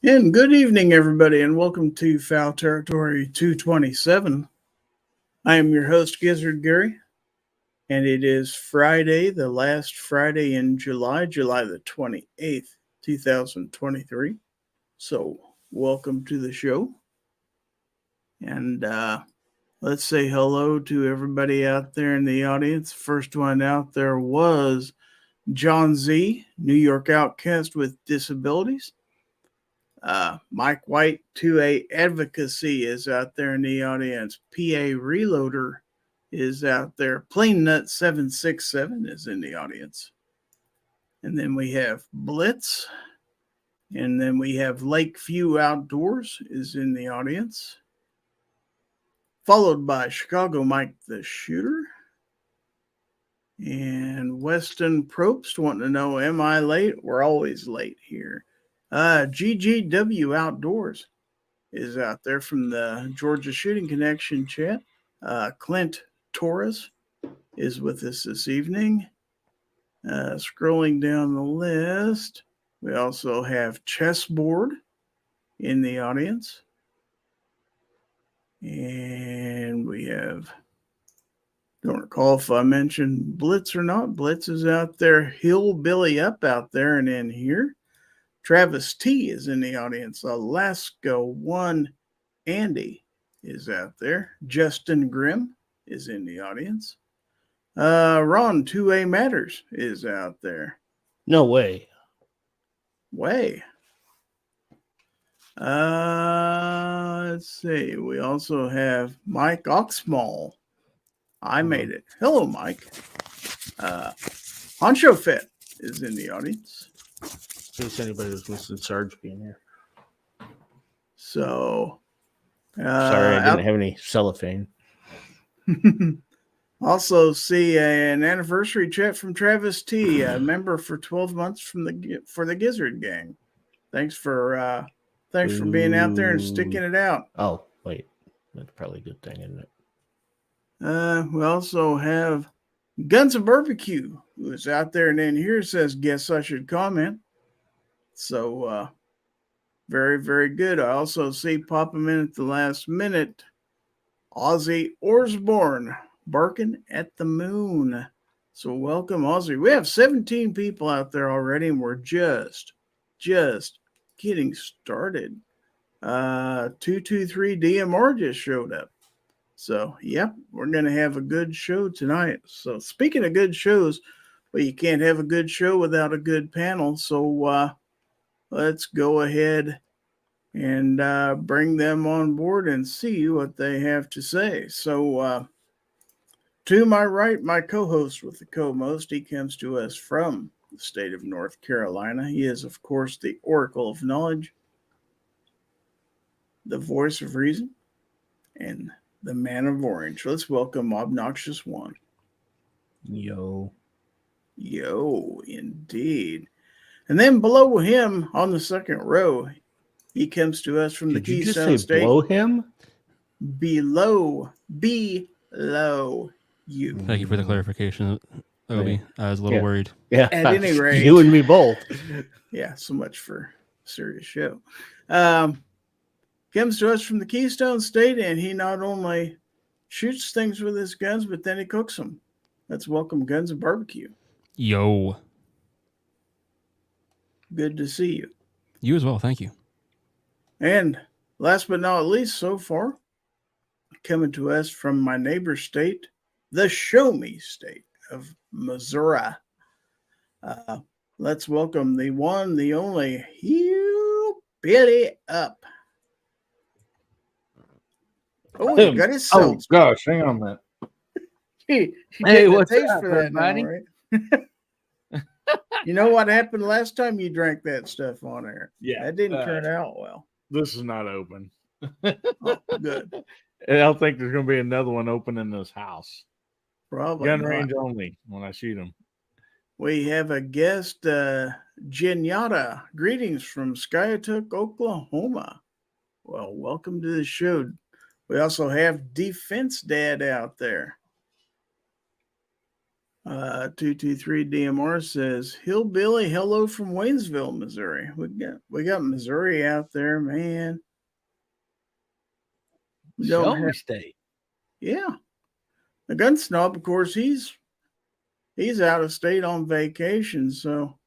And good evening, everybody, and welcome to Fowl Territory 227. I am your host, Gizzard Gary, and it is Friday, the last Friday in July, July the 28th, 2023. So, welcome to the show. And let's say hello to everybody out there in the audience. First one out there was John Z, New York Outcast with Disabilities. Mike White, 2A Advocacy, is out there in the audience. PA Reloader is out there. Plain Nut 767 is in the audience. And then we have Blitz. And then we have Lakeview Outdoors is in the audience. Followed by Chicago Mike the Shooter. And Weston Probst wanting to know, am I late? We're always late here. GGW Outdoors is out there from the Georgia Shooting Connection chat. Clint Torres is with us this evening. Scrolling down the list, we also have Chessboard in the audience. And we have, don't recall if I mentioned Blitz or not. Blitz is out there. Hillbilly Up out there and in here. Travis T is in the audience. Alaska One Andy is out there. Justin Grimm is in the audience. Ron 2A Matters is out there. No way. Let's see. We also have Mike Oxmall. I made it. Hello, Mike. Honcho Fett is in the audience. In case anybody was missing Sarge being here. So, sorry, I didn't have any cellophane. Also, see an anniversary chat from Travis T, a member for 12 months for the Gizzard Gang. Thanks for being out there and sticking it out. Oh, wait, that's probably a good thing, isn't it? We also have Guns of Barbecue, who is out there and in here, says, guess I should comment. So, very, very good. I also see pop him in at the last minute. Ozzy Osbourne barking at the moon. So welcome, Ozzy. We have 17 people out there already, and we're just getting started. 223 DMR just showed up. So, yep, we're going to have a good show tonight. So, speaking of good shows, well, you can't have a good show without a good panel. So, let's go ahead and bring them on board and see what they have to say. So, to my right, my co-host with the co-most, he comes to us from the state of North Carolina. He is, of course, the Oracle of Knowledge, the voice of reason, and the man of orange. Let's welcome Obnoxious One. Yo, indeed. And then below him on the second row, he comes to us from the Keystone State. Below him? Below you. Thank you for the clarification, Obi. I was a little worried. Yeah. At any rate. You and me both. Yeah, so much for a serious show. Comes to us from the Keystone State, and he not only shoots things with his guns, but then he cooks them. Let's welcome Guns of Barbecue. Yo. Good to see you. You as well. Thank you. And last but not least, so far, coming to us from my neighbor state, the Show Me State of Missouri. Let's welcome the one, the only, Hillbilly Up. Oh, he got his Oh, gosh, hang on a minute. Hey, what's taste up, for that now, everybody? right? You know what happened last time you drank that stuff on air? Yeah. That didn't turn out well. This is not open. Oh, good. And I don't think there's going to be another one open in this house. Probably Gun not. range only when I shoot them. We have a guest, Jenyata. Greetings from Skiatook, Oklahoma. Well, welcome to the show. We also have Defense Dad out there. 223 DMR says, Hillbilly, hello from Waynesville, Missouri. We got Missouri out there, man. Shelby State. Yeah. The gun snob, of course, he's out of state on vacation, so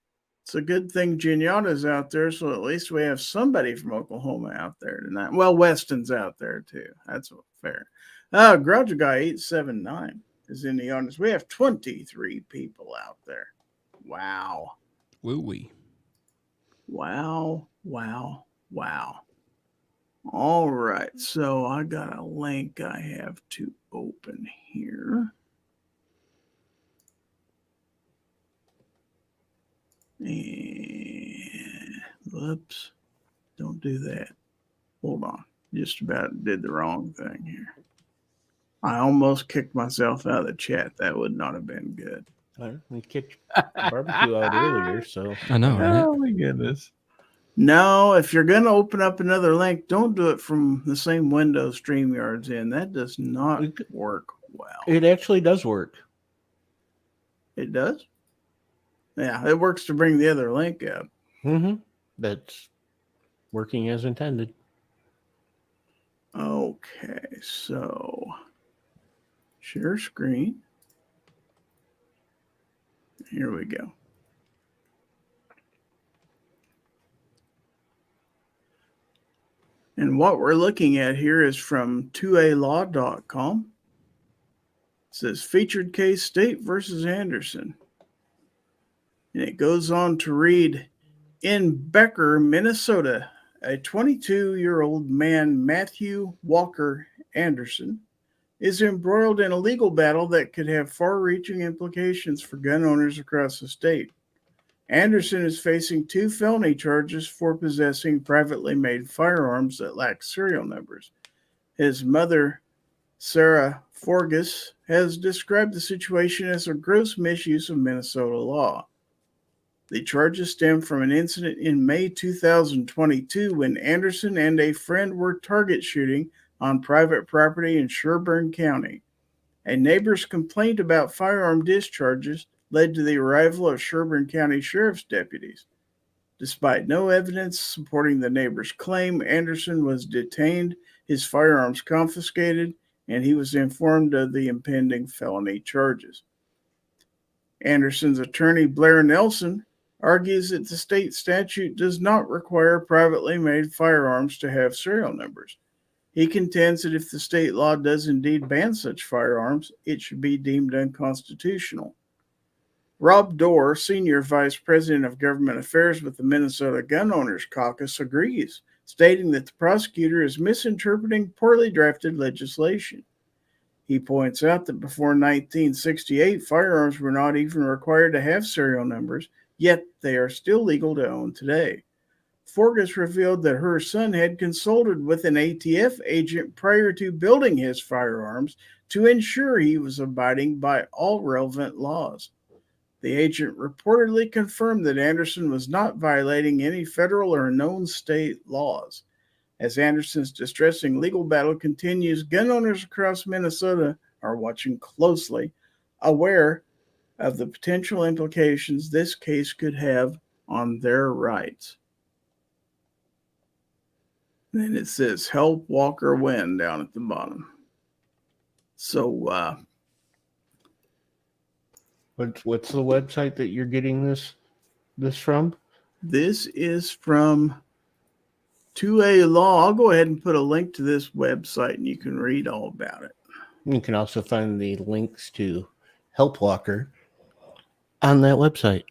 it's a good thing Genyatta's out there, so at least we have somebody from Oklahoma out there tonight. Well, Weston's out there too. That's fair. Grudge Guy 879 is in the audience. We have 23 people out there. Wow. Woo-wee. Wow. All right, so I got a link I have to open here. And whoops, don't do that. Hold on, just about did the wrong thing here. I almost kicked myself out of the chat. That would not have been good. We kicked barbecue out earlier, so I know, right? Oh my goodness. No, if you're going to open up another link, don't do it from the same window StreamYard's in. That does not work well. It actually does work. It does? Yeah, it works to bring the other link up. Mm-hmm. That's working as intended. Okay, so share screen. Here we go. And what we're looking at here is from 2alaw.com. It says featured case State versus Anderson. And it goes on to read, in Becker, Minnesota, a 22-year-old man, Matthew Walker Anderson, is embroiled in a legal battle that could have far-reaching implications for gun owners across the state. Anderson is facing 2 felony charges for possessing privately made firearms that lack serial numbers. His mother, Sarah Forgas, has described the situation as a gross misuse of Minnesota law. The charges stem from an incident in May 2022 when Anderson and a friend were target shooting on private property in Sherburne County. A neighbor's complaint about firearm discharges led to the arrival of Sherburne County Sheriff's deputies. Despite no evidence supporting the neighbor's claim, Anderson was detained, his firearms confiscated, and he was informed of the impending felony charges. Anderson's attorney, Blair Nelson, argues that the state statute does not require privately made firearms to have serial numbers. He contends that if the state law does indeed ban such firearms, it should be deemed unconstitutional. Rob Dorr, Senior Vice President of Government Affairs with the Minnesota Gun Owners Caucus, agrees, stating that the prosecutor is misinterpreting poorly drafted legislation. He points out that before 1968, firearms were not even required to have serial numbers, yet they are still legal to own today. Forgas revealed that her son had consulted with an ATF agent prior to building his firearms to ensure he was abiding by all relevant laws. The agent reportedly confirmed that Anderson was not violating any federal or known state laws. As Anderson's distressing legal battle continues, gun owners across Minnesota are watching closely, aware of the potential implications this case could have on their rights. Then it says, help Walker win down at the bottom. So, What's the website that you're getting this from? This is from 2A Law. I'll go ahead and put a link to this website and you can read all about it. You can also find the links to Help Walker on that website.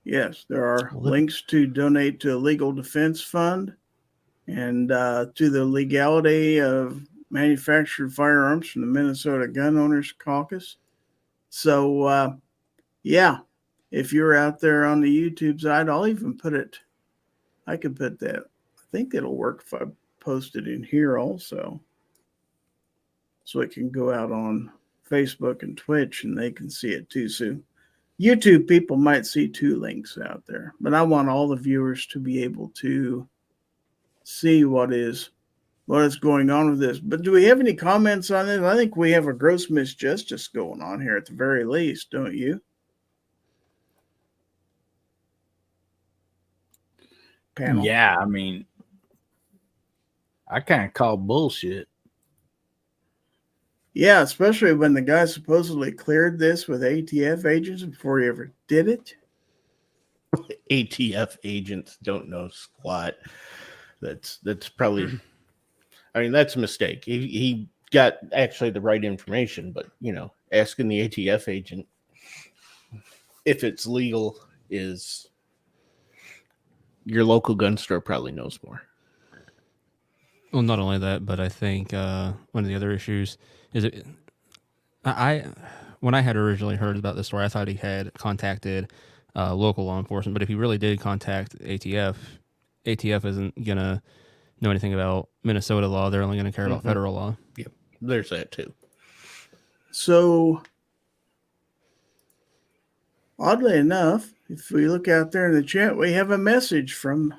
Yes, there are links to donate to a legal defense fund and to the legality of manufactured firearms from the Minnesota Gun Owners Caucus. So, yeah, if you're out there on the YouTube side, I'll even put it, I could put that, I think it'll work if I post it in here also. So it can go out on Facebook and Twitch and they can see it too. So YouTube people might see 2 links out there, but I want all the viewers to be able to see what is what is going on with this. But do we have any comments on this? I think we have a gross misjustice going on here at the very least, don't you? Panel? Yeah, I mean, I kind of call bullshit. Yeah, especially when the guy supposedly cleared this with ATF agents before he ever did it. ATF agents don't know squat. That's probably, I mean, that's a mistake. He got actually the right information, but asking the ATF agent if it's legal is your local gun store probably knows more. Well, not only that, but I think one of the other issues is when I had originally heard about this story, I thought he had contacted local law enforcement. But if he really did contact ATF, ATF isn't gonna know anything about Minnesota law. They're only going to care about federal law. Yep, there's that too. So, oddly enough, if we look out there in the chat, we have a message from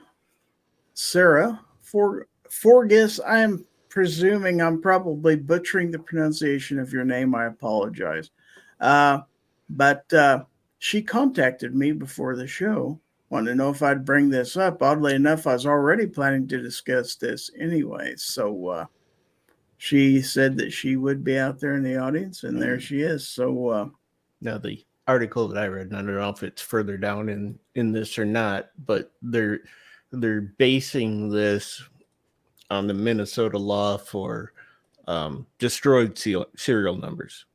Sarah. Forgis, I am presuming I'm probably butchering the pronunciation of your name. I apologize. But she contacted me before the show, wanted to know if I'd bring this up. Oddly enough, I was already planning to discuss this anyway. So she said that she would be out there in the audience, and there she is. So now the article that I read, and I don't know if it's further down in this or not, but they're basing this on the Minnesota law for destroyed serial numbers.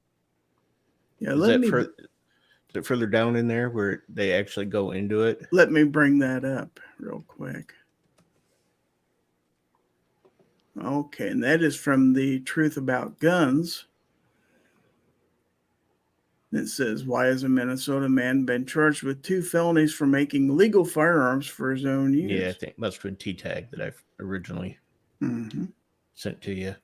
Yeah, is it further down in there where they actually go into it? Let me bring that up real quick. Okay, and that is from the Truth About Guns. It says, why has a Minnesota man been charged with 2 felonies for making legal firearms for his own use? Yeah, I think that's been T-Tag that I've originally sent to you.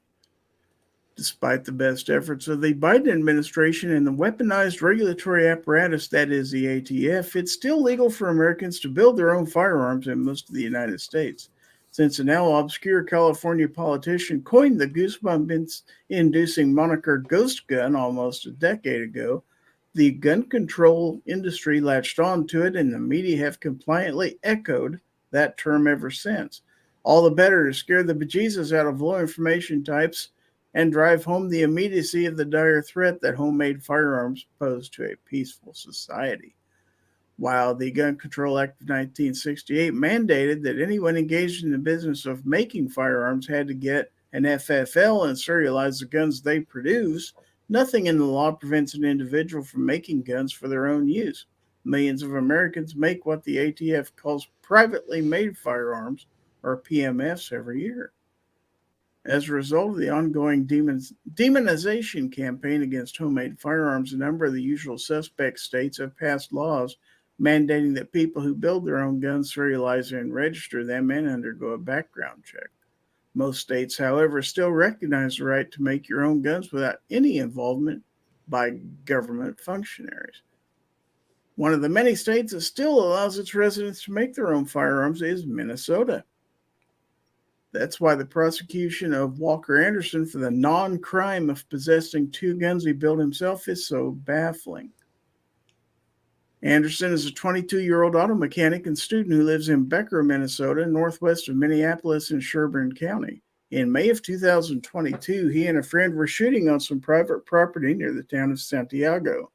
Despite the best efforts of the Biden administration and the weaponized regulatory apparatus that is the ATF, it's still legal for Americans to build their own firearms in most of the United States. Since a now obscure California politician coined the goosebump-inducing moniker Ghost Gun almost a decade ago, the gun control industry latched on to it, and the media have compliantly echoed that term ever since. All the better to scare the bejesus out of low information types and drive home the immediacy of the dire threat that homemade firearms pose to a peaceful society. While the Gun Control Act of 1968 mandated that anyone engaged in the business of making firearms had to get an FFL and serialize the guns they produce, nothing in the law prevents an individual from making guns for their own use. Millions of Americans make what the ATF calls privately made firearms, or PMFs, every year. As a result of the ongoing demonization campaign against homemade firearms, a number of the usual suspect states have passed laws mandating that people who build their own guns serialize and register them and undergo a background check. Most states, however, still recognize the right to make your own guns without any involvement by government functionaries. One of the many states that still allows its residents to make their own firearms is Minnesota. That's why the prosecution of Walker Anderson for the non-crime of possessing 2 guns he built himself is so baffling. Anderson is a 22-year-old auto mechanic and student who lives in Becker, Minnesota, northwest of Minneapolis in Sherburne County. In May of 2022, he and a friend were shooting on some private property near the town of Santiago.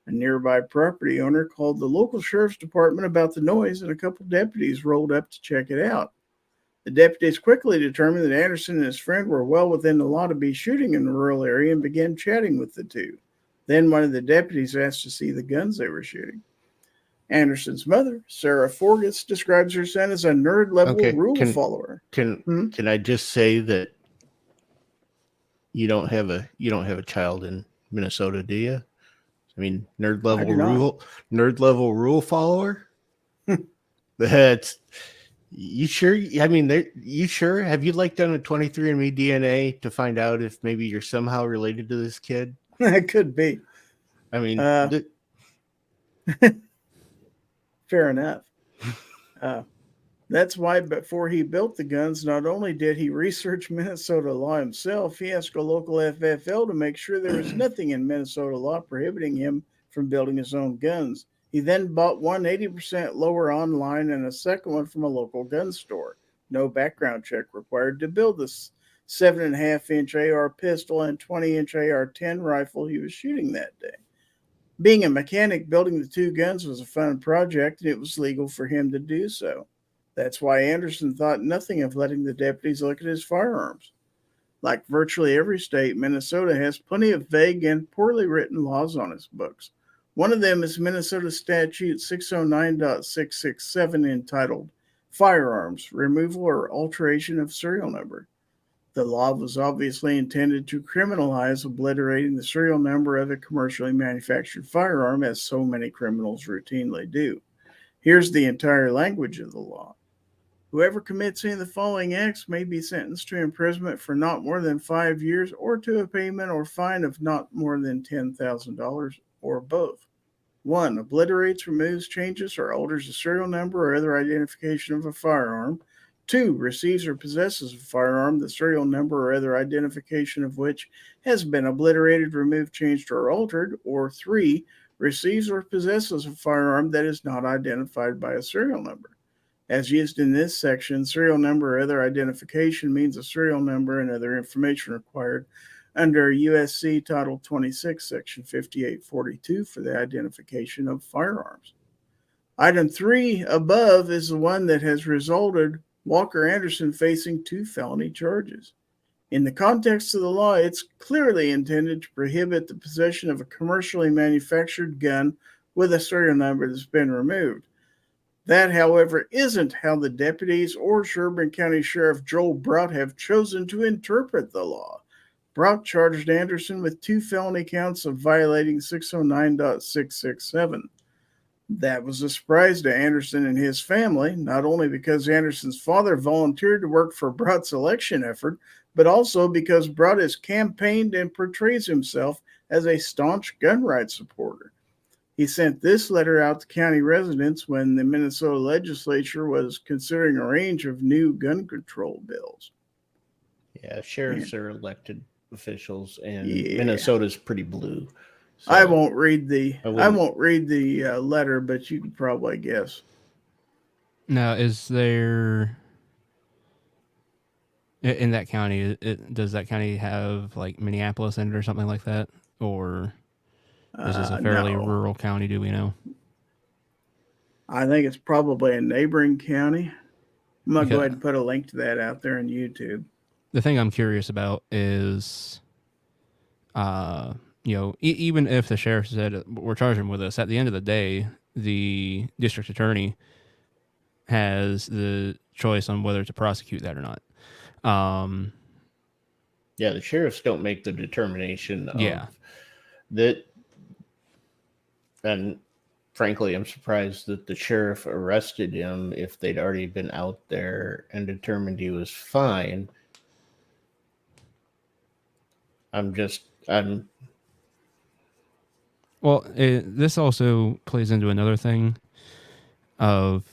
A nearby property owner called the local sheriff's department about the noise, and a couple deputies rolled up to check it out. The deputies quickly determined that Anderson and his friend were well within the law to be shooting in the rural area and began chatting with the two. Then one of the deputies asked to see the guns they were shooting. Anderson's mother, Sarah Forgis, describes her son as a nerd-level rule follower. Can I just say that you don't have a child in Minnesota, do you? I mean, nerd-level rule follower? That's you sure? I mean, you sure? Have you done a 23andMe DNA to find out if maybe you're somehow related to this kid? It could be. I mean, fair enough. That's why before he built the guns, not only did he research Minnesota law himself, he asked a local FFL to make sure there was nothing in Minnesota law prohibiting him from building his own guns. He then bought one 80% lower online and a second one from a local gun store. No background check required to build this 7.5-inch AR pistol and 20-inch AR-10 rifle he was shooting that day. Being a mechanic, building the two guns was a fun project, and it was legal for him to do so. That's why Anderson thought nothing of letting the deputies look at his firearms. Like virtually every state, Minnesota has plenty of vague and poorly written laws on its books. One of them is Minnesota Statute 609.667 entitled Firearms, Removal or Alteration of Serial Number. The law was obviously intended to criminalize obliterating the serial number of a commercially manufactured firearm, as so many criminals routinely do. Here's the entire language of the law. Whoever commits any of the following acts may be sentenced to imprisonment for not more than 5 years or to a payment or fine of not more than $10,000 or both. 1. Obliterates, removes, changes, or alters the serial number or other identification of a firearm. 2. Receives or possesses a firearm, the serial number or other identification of which has been obliterated, removed, changed, or altered. Or 3. Receives or possesses a firearm that is not identified by a serial number. As used in this section, serial number or other identification means a serial number and other information required under USC Title 26, Section 5842 for the identification of firearms. Item 3 above is the one that has resulted Walker Anderson facing 2 felony charges. In the context of the law, it's clearly intended to prohibit the possession of a commercially manufactured gun with a serial number that's been removed. That, however, isn't how the deputies or Sherburne County Sheriff Joel Brott have chosen to interpret the law. Brott charged Anderson with 2 felony counts of violating 609.667. That was a surprise to Anderson and his family, not only because Anderson's father volunteered to work for Brott's election effort, but also because Brott has campaigned and portrays himself as a staunch gun rights supporter. He sent this letter out to county residents when the Minnesota legislature was considering a range of new gun control bills. Yeah, sheriffs are elected officials, and Minnesota's pretty blue. So I won't read the letter, but you can probably guess. Now, is there in that county? Does that county have like Minneapolis in it or something like that, or is this a fairly rural county? Do we know? I think it's probably a neighboring county. I'm going to go ahead and put a link to that out there on YouTube. The thing I'm curious about is, even if the sheriff said we're charging him with this, at the end of the day, the district attorney has the choice on whether to prosecute that or not. Yeah, the sheriffs don't make the determination of that. And frankly, I'm surprised that the sheriff arrested him if they'd already been out there and determined he was fine. Well, this also plays into another thing of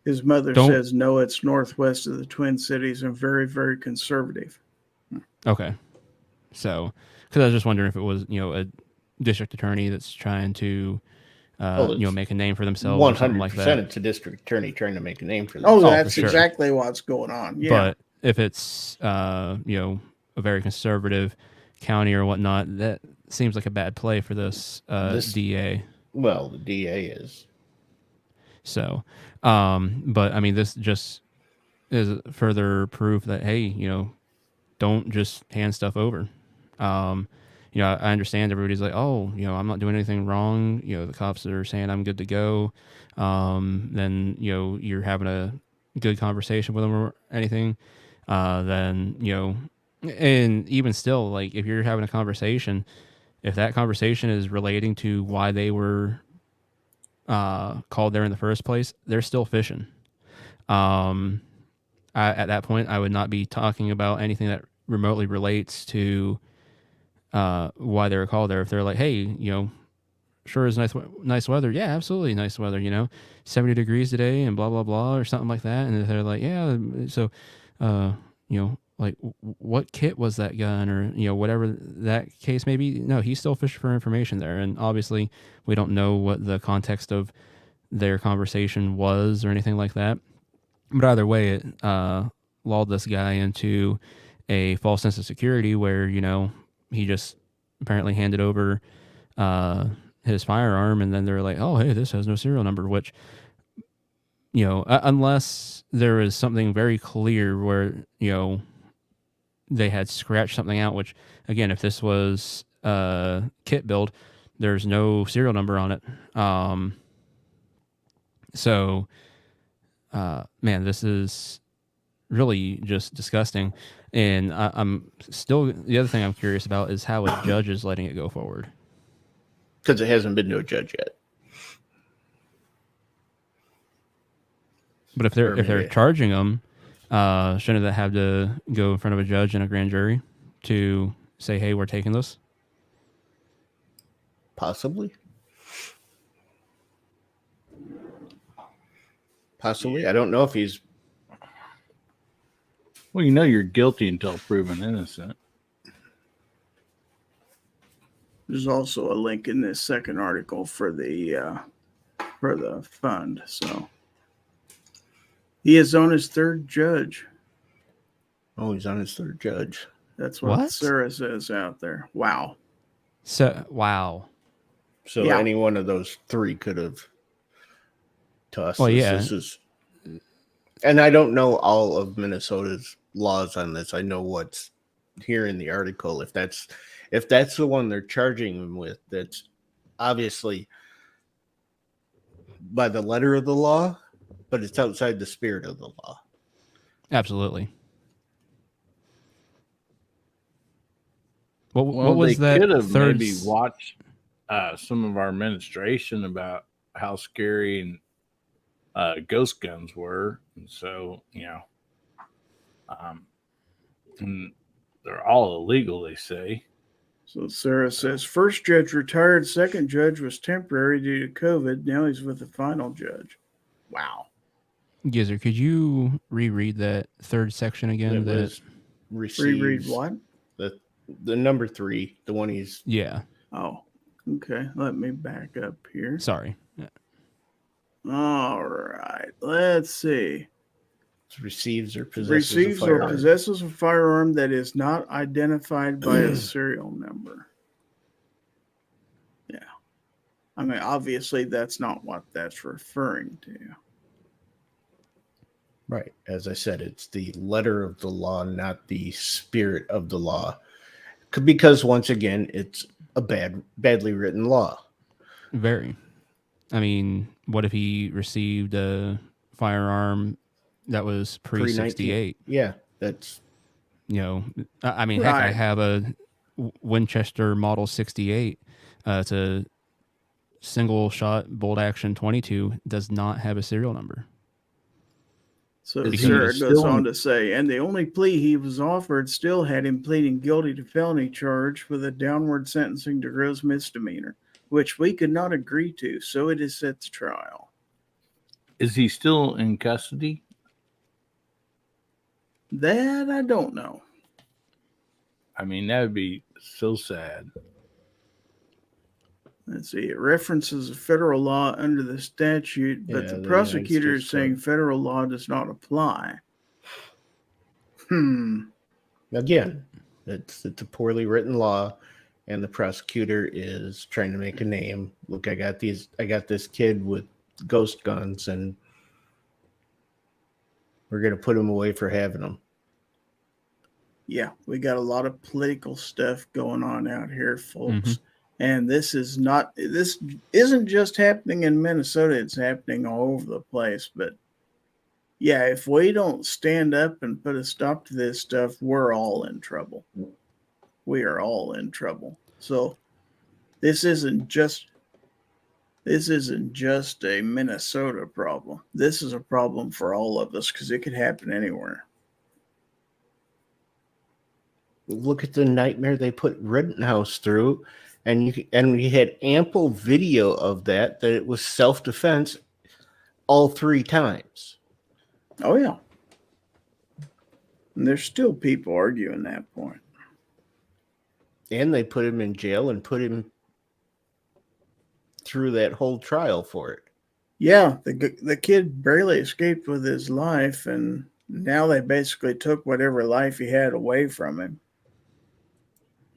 his mother says, no, it's northwest of the Twin Cities and very, very conservative. Okay. So, because I was just wondering if it was, a district attorney that's trying to, make a name for themselves. 100% like that. It's a district attorney trying to make a name for themselves. Oh, that's exactly what's going on. Yeah. But if it's, a very conservative county or whatnot, that seems like a bad play for this DA. Well, the DA is. So, but I mean, this just is further proof that, hey, don't just hand stuff over. I understand everybody's like, oh, I'm not doing anything wrong. The cops are saying I'm good to go. Then, you're having a good conversation with them or anything. Then, and even still, like if you're having a conversation, if that conversation is relating to why they were called there in the first place, they're still fishing. At that point, I would not be talking about anything that remotely relates to why they were called there. If they're like, hey, sure is nice weather. Yeah, absolutely nice weather. 70 degrees today and blah blah blah or something like that. And they're like, yeah, so, like what kit was that gun or whatever that case may be. No, he's still fishing for information there, and obviously we don't know what the context of their conversation was or anything like that. But either way, it lulled this guy into a false sense of security where he just apparently handed over his firearm, and then they're like, oh, hey, this has no serial number, which, unless there is something very clear where, they had scratched something out, which, again, if this was a kit build, there's no serial number on it. So, man, this is really just disgusting. And I'm still, the other thing I'm curious about is how a judge is letting it go forward. Because it hasn't been to a judge yet. But if they're charging them, shouldn't that have to go in front of a judge and a grand jury to say, hey, we're taking this? Possibly. I don't know if he's... Well, you're guilty until proven innocent. There's also a link in this second article for the fund. So he is on his third judge. Oh, he's on his third judge. That's what Sarah says out there. Wow. Wow. So any one of those three could have tossed. Well, yeah. This is, and I don't know all of Minnesota's laws on this. I know what's here in the article. If that's the one they're charging him with, that's obviously by the letter of the law, but it's outside the spirit of the law. Absolutely. What was they that? Could have maybe watched some of our administration about how scary and ghost guns were, and so and they're all illegal, they say. So Sarah says, first judge retired, second judge was temporary due to COVID. Now he's with the final judge. Wow. Gizzard, could you reread that third section again? It was reread what? The number 3, the one he's... Yeah. Oh, okay. Let me back up here. Sorry. Yeah. All right. Let's see. Receives or possesses a firearm that is not identified by a serial number. Yeah. I mean, obviously, that's not what that's referring to. Right. As I said, it's the letter of the law, not the spirit of the law. Because, once again, it's a badly written law. Very. I mean, what if he received a firearm that was pre-68? Yeah, that's... I mean, heck, I have a Winchester Model 68. It's a single-shot bolt-action 22. Does not have a serial number. So Sarah goes on to say, and the only plea he was offered still had him pleading guilty to felony charge with a downward sentencing to gross misdemeanor, which we could not agree to, so it is set to trial. Is he still in custody? That I don't know. I mean, that would be so sad. Let's see. It references a federal law under the statute, but the prosecutor is saying federal law does not apply. Again, it's a poorly written law, and the prosecutor is trying to make a name. Look, I got this kid with ghost guns, and we're going to put him away for having them. Yeah, we got a lot of political stuff going on out here, folks. Mm-hmm. And this isn't just happening in Minnesota. It's happening all over the place. But yeah, if we don't stand up and put a stop to this stuff, we're all in trouble. We are all in trouble. So this isn't just a Minnesota problem. This is a problem for all of us because it could happen anywhere. Look at the nightmare they put Rittenhouse through, and we had ample video of that it was self-defense all 3 times. Oh yeah. And there's still people arguing that point. And they put him in jail and put him through that whole trial for it. Yeah, the kid barely escaped with his life, and now they basically took whatever life he had away from him.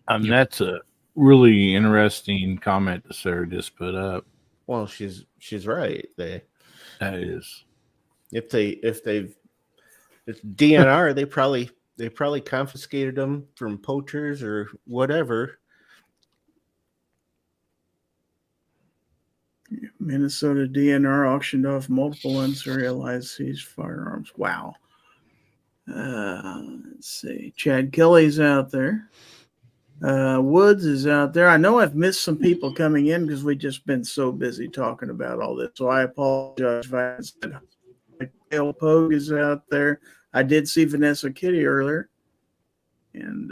That's a really interesting comment that Sarah just put up. Well, she's right. That is. If DNR, they probably confiscated them from poachers or whatever. Minnesota DNR auctioned off multiple unserialized seized firearms. Wow. Let's see. Chad Kelly's out there. Woods is out there. I know I've missed some people coming in because we've just been so busy talking about all this. So I apologize if I said Dale Pogue is out there. I did see Vanessa Kitty earlier. And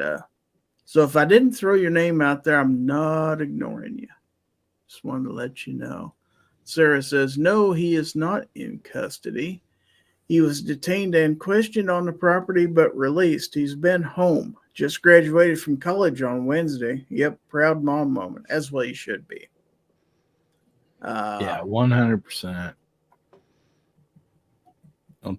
so if I didn't throw your name out there, I'm not ignoring you. Just wanted to let you know. Sarah says, no, he is not in custody. He was detained and questioned on the property, but released. He's been home. Just graduated from college on Wednesday. Yep, proud mom moment, as well he should be. Yeah, 100%.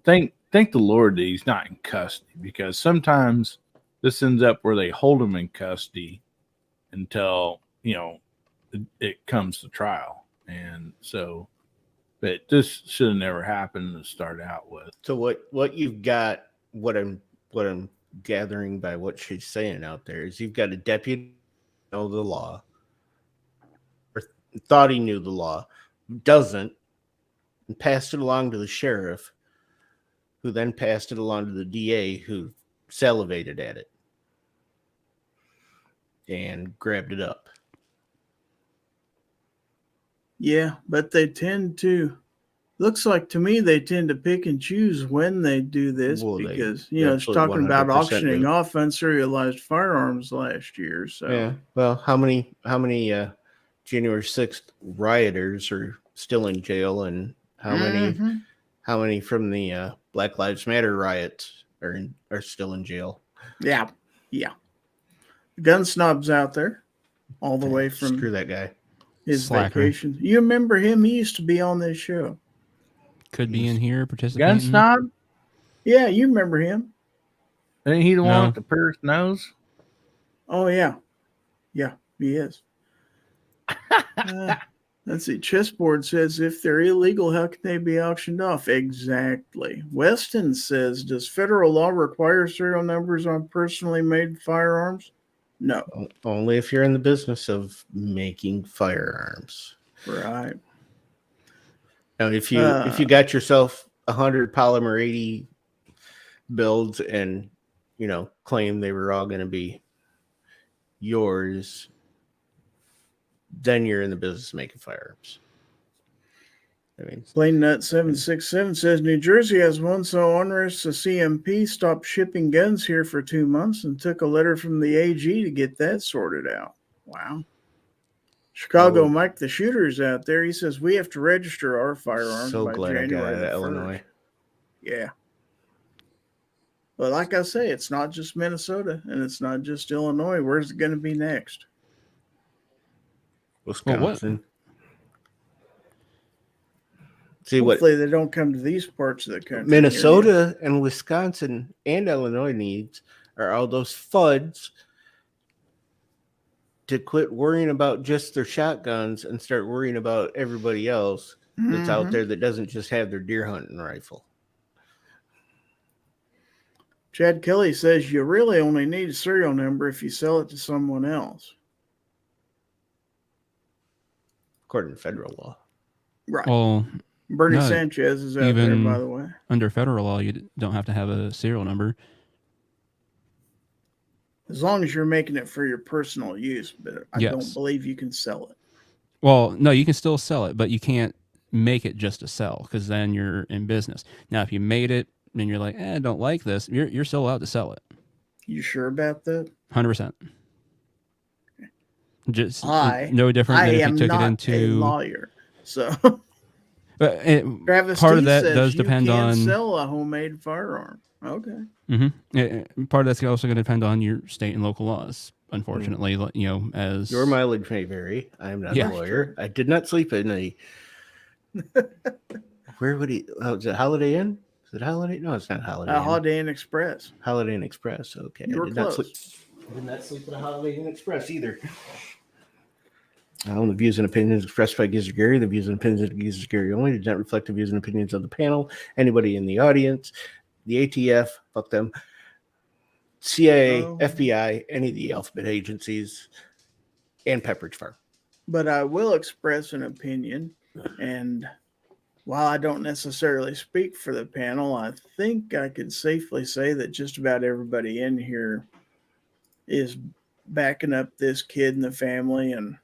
Thank the Lord that he's not in custody, because sometimes this ends up where they hold him in custody until, it comes to trial. And so, but this should have never happened to start out with. So what you've got, what I'm gathering by what she's saying out there is you've got a deputy who knows the law, or thought he knew the law, doesn't, and passed it along to the sheriff, who then passed it along to the DA, who salivated at it and grabbed it up. Yeah, but they tend to, looks like to me, they tend to pick and choose when they do this because, it's talking about auctioning off unserialized firearms last year. So, yeah, well, how many January 6th rioters are still in jail, and how many from the Black Lives Matter riots are still in jail? Yeah. Gun snob's out there all the way from screw that guy. His vacation. You remember him? He used to be on this show. Could be in here participating. Gun snob? Yeah, you remember him. Ain't he the one with the pierced nose? Oh, yeah. Yeah, he is. Let's see. Chessboard says, if they're illegal, how can they be auctioned off? Exactly. Weston says, does federal law require serial numbers on personally made firearms? No. Only if you're in the business of making firearms. Right. Now, if you got yourself 100 polymer 80 builds and, claim they were all going to be yours, then you're in the business of making firearms. Plain Nut 767 says New Jersey has one so onerous the CMP stopped shipping guns here for 2 months and took a letter from the AG to get that sorted out. Wow. Chicago Mike the Shooter's out there. He says we have to register our firearms so by glad January I got out of Illinois. Yeah. But like I say, it's not just Minnesota and it's not just Illinois. Where's it going to be next? Wisconsin. See, hopefully they don't come to these parts of the country. Minnesota and Wisconsin and Illinois needs are all those FUDs to quit worrying about just their shotguns and start worrying about everybody else that's out there that doesn't just have their deer hunting rifle. Chad Kelly says you really only need a serial number if you sell it to someone else. According to federal law. Right. Well, Bernie Sanchez is out there, by the way. Under federal law, you don't have to have a serial number. As long as you're making it for your personal use, but I don't believe you can sell it. Well, no, you can still sell it, but you can't make it just to sell because then you're in business. Now, if you made it and you're like, I don't like this, you're still allowed to sell it. You sure about that? 100%. Just I no different than if you am took it not a into. lawyer. So But Travis part of T that says does you depend can on. sell a homemade firearm. Okay. Part of that's also going to depend on your state and local laws. Unfortunately, as Your mileage may vary. I'm not Yeah. a lawyer. I did not sleep in a. Where would he? Oh, is it Holiday Inn? Is it Holiday? No, it's not Holiday Inn. Holiday Inn Express. Holiday Inn Express. Okay, You were close. I did not sleep at a Holiday Inn Express either. The views and opinions expressed by Gizzard Gary, the views and opinions of Gizzard Gary only, do not reflect the views and opinions of the panel, anybody in the audience, the ATF, fuck them, CIA, FBI, any of the alphabet agencies, and Pepperidge Farm. But I will express an opinion, and while I don't necessarily speak for the panel, I think I could safely say that just about everybody in here is backing up this kid and the family, and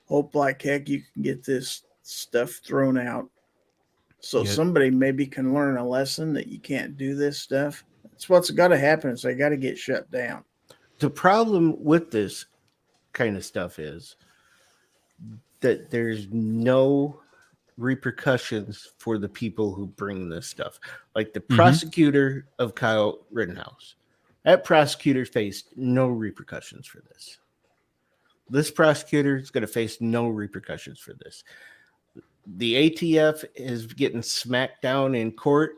hope like heck you can get this stuff thrown out. So somebody maybe can learn a lesson that you can't do this stuff. That's what's got to happen, is they got to get shut down. The problem with this kind of stuff is that there's no repercussions for the people who bring this stuff. Like the prosecutor of Kyle Rittenhouse. That prosecutor faced no repercussions for this. This prosecutor is going to face no repercussions for this. The ATF is getting smacked down in court.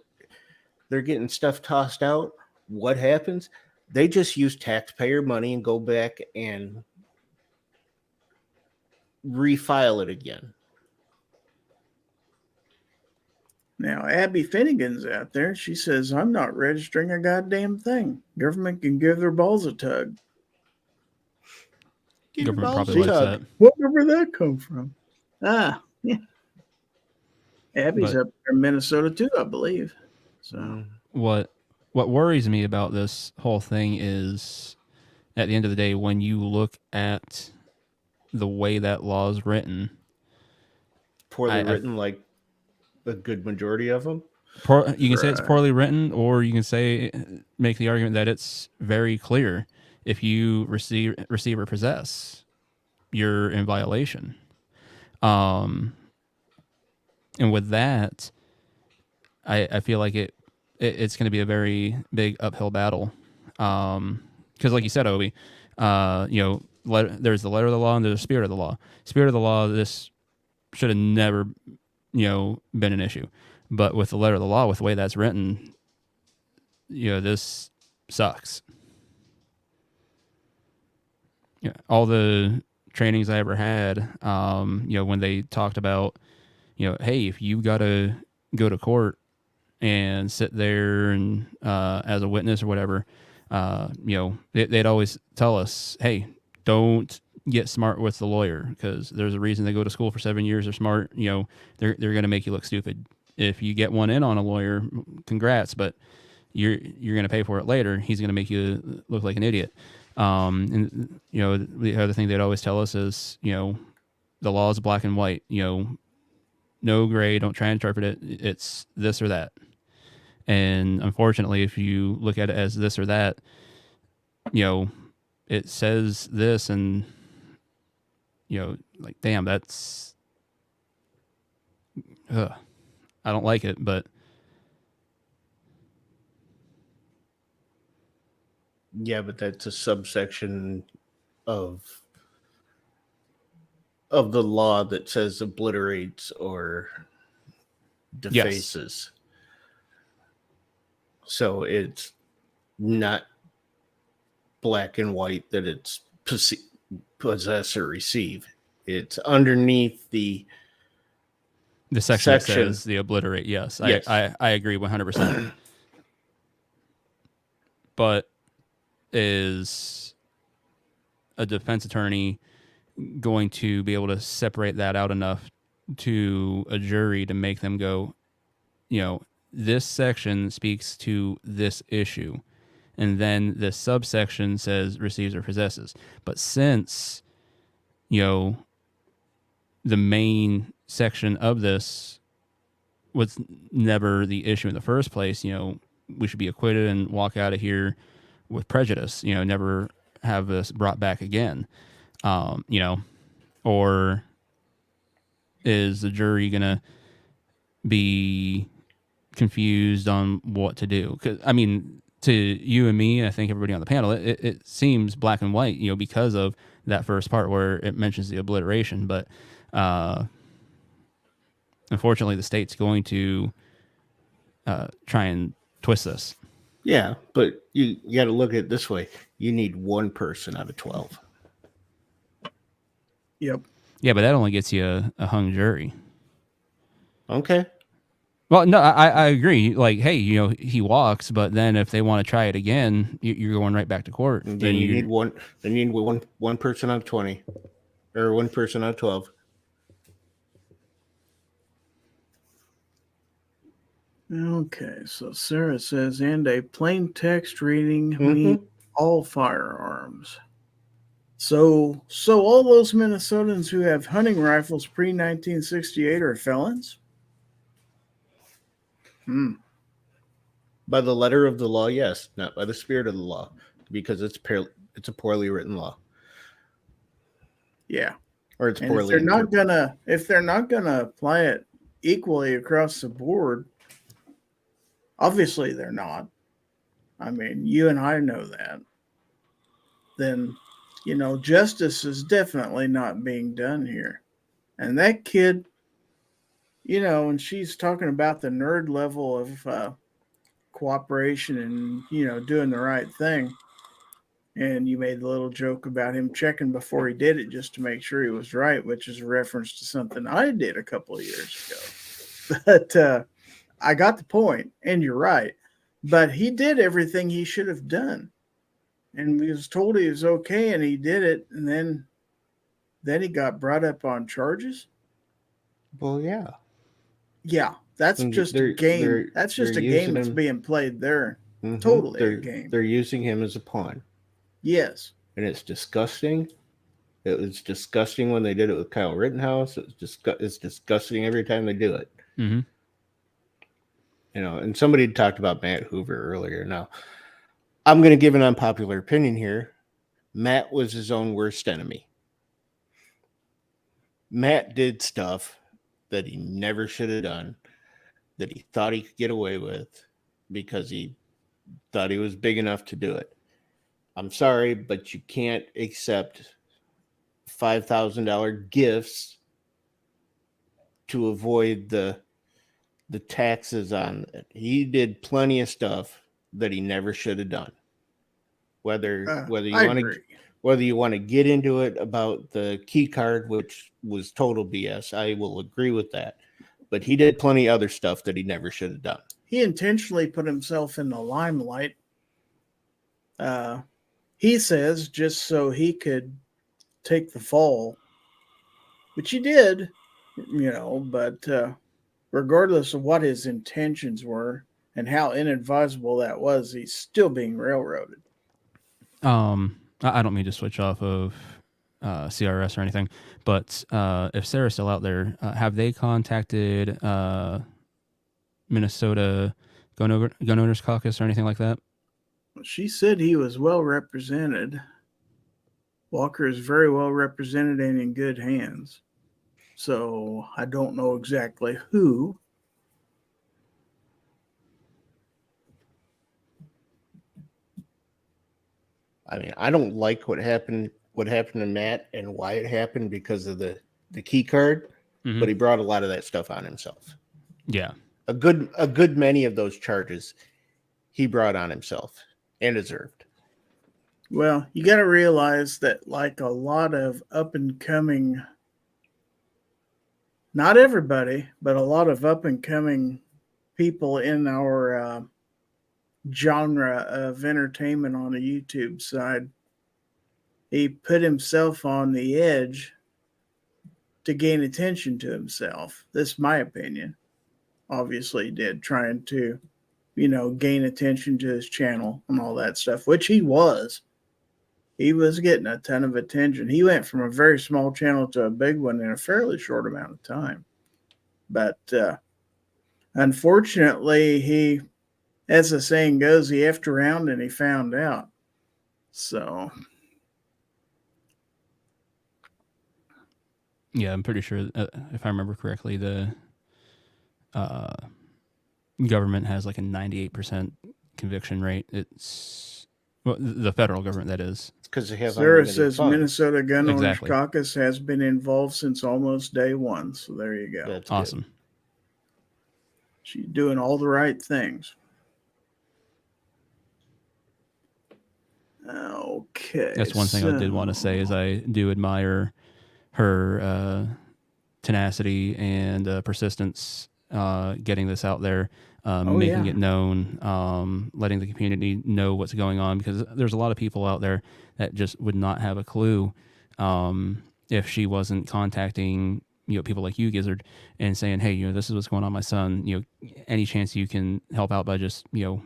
They're getting stuff tossed out. What happens? They just use taxpayer money and go back and refile it again. Now, Abby Finnegan's out there. She says, I'm not registering a goddamn thing. Government can give their balls a tug. Government probably likes that. Wherever that come from? Yeah. Abby's up there in Minnesota too, I believe. So what worries me about this whole thing is, at the end of the day, when you look at the way that law is written, poorly written, like a good majority of them. You can say it's poorly written, or you can make the argument that it's very clear. If you receive or possess, you're in violation. And with that, I feel like it's going to be a very big uphill battle. Because like you said, Obi, there's the letter of the law and there's the spirit of the law. Spirit of the law, this should have never, been an issue. But with the letter of the law, with the way that's written, this sucks. Yeah, all the trainings I ever had, when they talked about, hey, if you got to go to court and sit there and as a witness or whatever, they'd always tell us, hey, don't get smart with the lawyer, because there's a reason they go to school for 7 years. They're smart. They're going to make you look stupid. If you get one in on a lawyer, congrats, but you're going to pay for it later. He's going to make you look like an idiot. And the other thing they'd always tell us is, the law is black and white. No gray. Don't try and interpret it. It's this or that. And unfortunately, if you look at it as this or that, it says this, and like, damn, that's, I don't like it, but yeah, but that's a subsection of the law that says obliterates or defaces. Yes. So it's not black and white that it's possess or receive. It's underneath the section that says the obliterate. Yes. I agree 100%. But is a defense attorney going to be able to separate that out enough to a jury to make them go, this section speaks to this issue, and then this subsection says receives or possesses. But since, the main section of this was never the issue in the first place, we should be acquitted and walk out of here with prejudice, never have this brought back again. You know, or is the jury going to be confused on what to do? Because, I mean, to you and me, I think everybody on the panel, it seems black and white, you know, because of that first part where it mentions the obliteration. But unfortunately, the state's going to try and twist this. Yeah, but you got to look at it this way. You need one person out of 12. Yep. Yeah, but that only gets you a hung jury. Okay. Well, no, I agree. Like, hey, you know, he walks, but then if they want to try it again, you're going right back to court. And then you need one. Then you need one person out of 20, or one person out of 12. Okay, so Sarah says, and a plain text reading means all firearms. So all those Minnesotans who have hunting rifles pre-1968 are felons? By the letter of the law, yes, not by the spirit of the law, because it's a poorly written law. Yeah, or it's and poorly. if they're not gonna apply it equally across the board, obviously they're not. I mean, you and I know that. Then, you know, justice is definitely not being done here. And that kid, you know, and she's talking about the nerd level of cooperation and, you know, doing the right thing. And you made a little joke about him checking before he did it just to make sure he was right, which is a reference to something I did a couple of years ago. But I got the point, and you're right. But he did everything he should have done. And he was told he was okay, and he did it, and then he got brought up on charges. Well, yeah. Yeah, that's just a game. That's just a game that's being played there. Totally a game. They're using him as a pawn. Yes. And it's disgusting. It was disgusting when they did it with Kyle Rittenhouse. It's disgusting every time they do it. Mm-hmm. You know, and somebody talked about Matt Hoover earlier. Now, I'm going to give an unpopular opinion here. Matt was his own worst enemy. Matt did stuff that he never should have done, that he thought he could get away with because he thought he was big enough to do it. I'm sorry, but you can't accept $5,000 gifts to avoid the taxes on it. He did plenty of stuff that he never should have done. Whether you want to get into it about the key card, which was total BS, I will agree with that. But he did plenty of other stuff that he never should have done. He intentionally put himself in the limelight. He says just so he could take the fall, which he did, you know, but regardless of what his intentions were and how inadvisable that was, he's still being railroaded. I don't mean to switch off of CRS or anything, but if Sarah's still out there, have they contacted Minnesota Gun Owners Caucus or anything like that? She said he was well represented. Walker is very well represented and in good hands. So I don't know exactly who. I mean, I don't like what happened to Matt and why it happened because of the key card, but he brought a lot of that stuff on himself. Yeah. A good many of those charges he brought on himself and deserved. Well, you got to realize that like a lot of up and coming, not everybody, but a lot of up and coming people in our genre of entertainment on the YouTube side, he put himself on the edge to gain attention to himself. This is my opinion. Obviously he did, trying to, you know, gain attention to his channel and all that stuff, which he was. He was getting a ton of attention. He went from a very small channel to a big one in a fairly short amount of time. But unfortunately, he, as the saying goes, he effed around and he found out. So Yeah, I'm pretty sure, if I remember correctly, the government has like a 98% conviction rate. It's the federal government, that is. Because they have Sarah unlimited says funds. Minnesota Gun Owners Exactly. Caucus has been involved since almost day one. So there you go. That's Awesome. good. She's doing all the right things. Okay. That's one thing I did want to say is I do admire her tenacity and persistence getting this out there, making it known, letting the community know what's going on, because there's a lot of people out there that just would not have a clue if she wasn't contacting people like you, Gizzard, and saying, hey, this is what's going on with my son. Any chance you can help out by just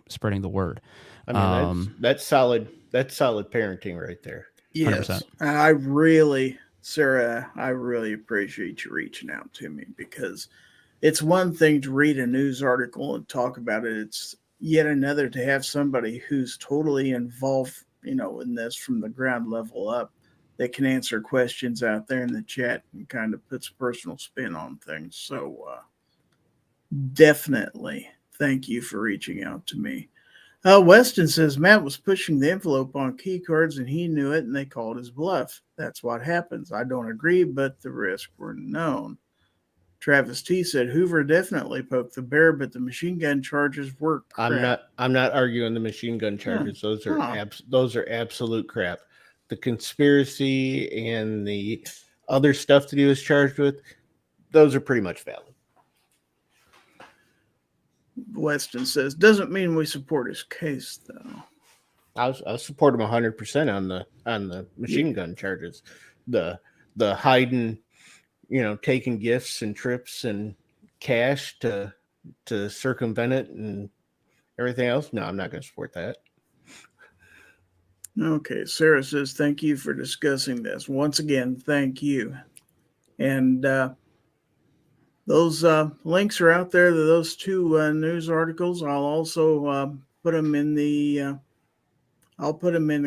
spreading the word. I mean, that's solid. That's solid parenting right there. Yes, 100%. Sarah, I really appreciate you reaching out to me, because it's one thing to read a news article and talk about it. It's yet another to have somebody who's totally involved, in this from the ground level up, that can answer questions out there in the chat and kind of puts a personal spin on things. So definitely thank you for reaching out to me. Weston says Matt was pushing the envelope on key cards and he knew it and they called his bluff. That's what happens. I don't agree, but the risks were known. Travis T said Hoover definitely poked the bear, but the machine gun charges were crap. I'm not arguing the machine gun charges. Those are absolute crap. The conspiracy and the other stuff that he was charged with, those are pretty much valid. Weston says, doesn't mean we support his case, though. I support him 100% on the machine gun charges. The hiding, taking gifts and trips and cash to circumvent it and everything else. No, I'm not going to support that. Okay, Sarah says, thank you for discussing this. Once again, thank you. And those links are out there to those two news articles. I'll also put them in the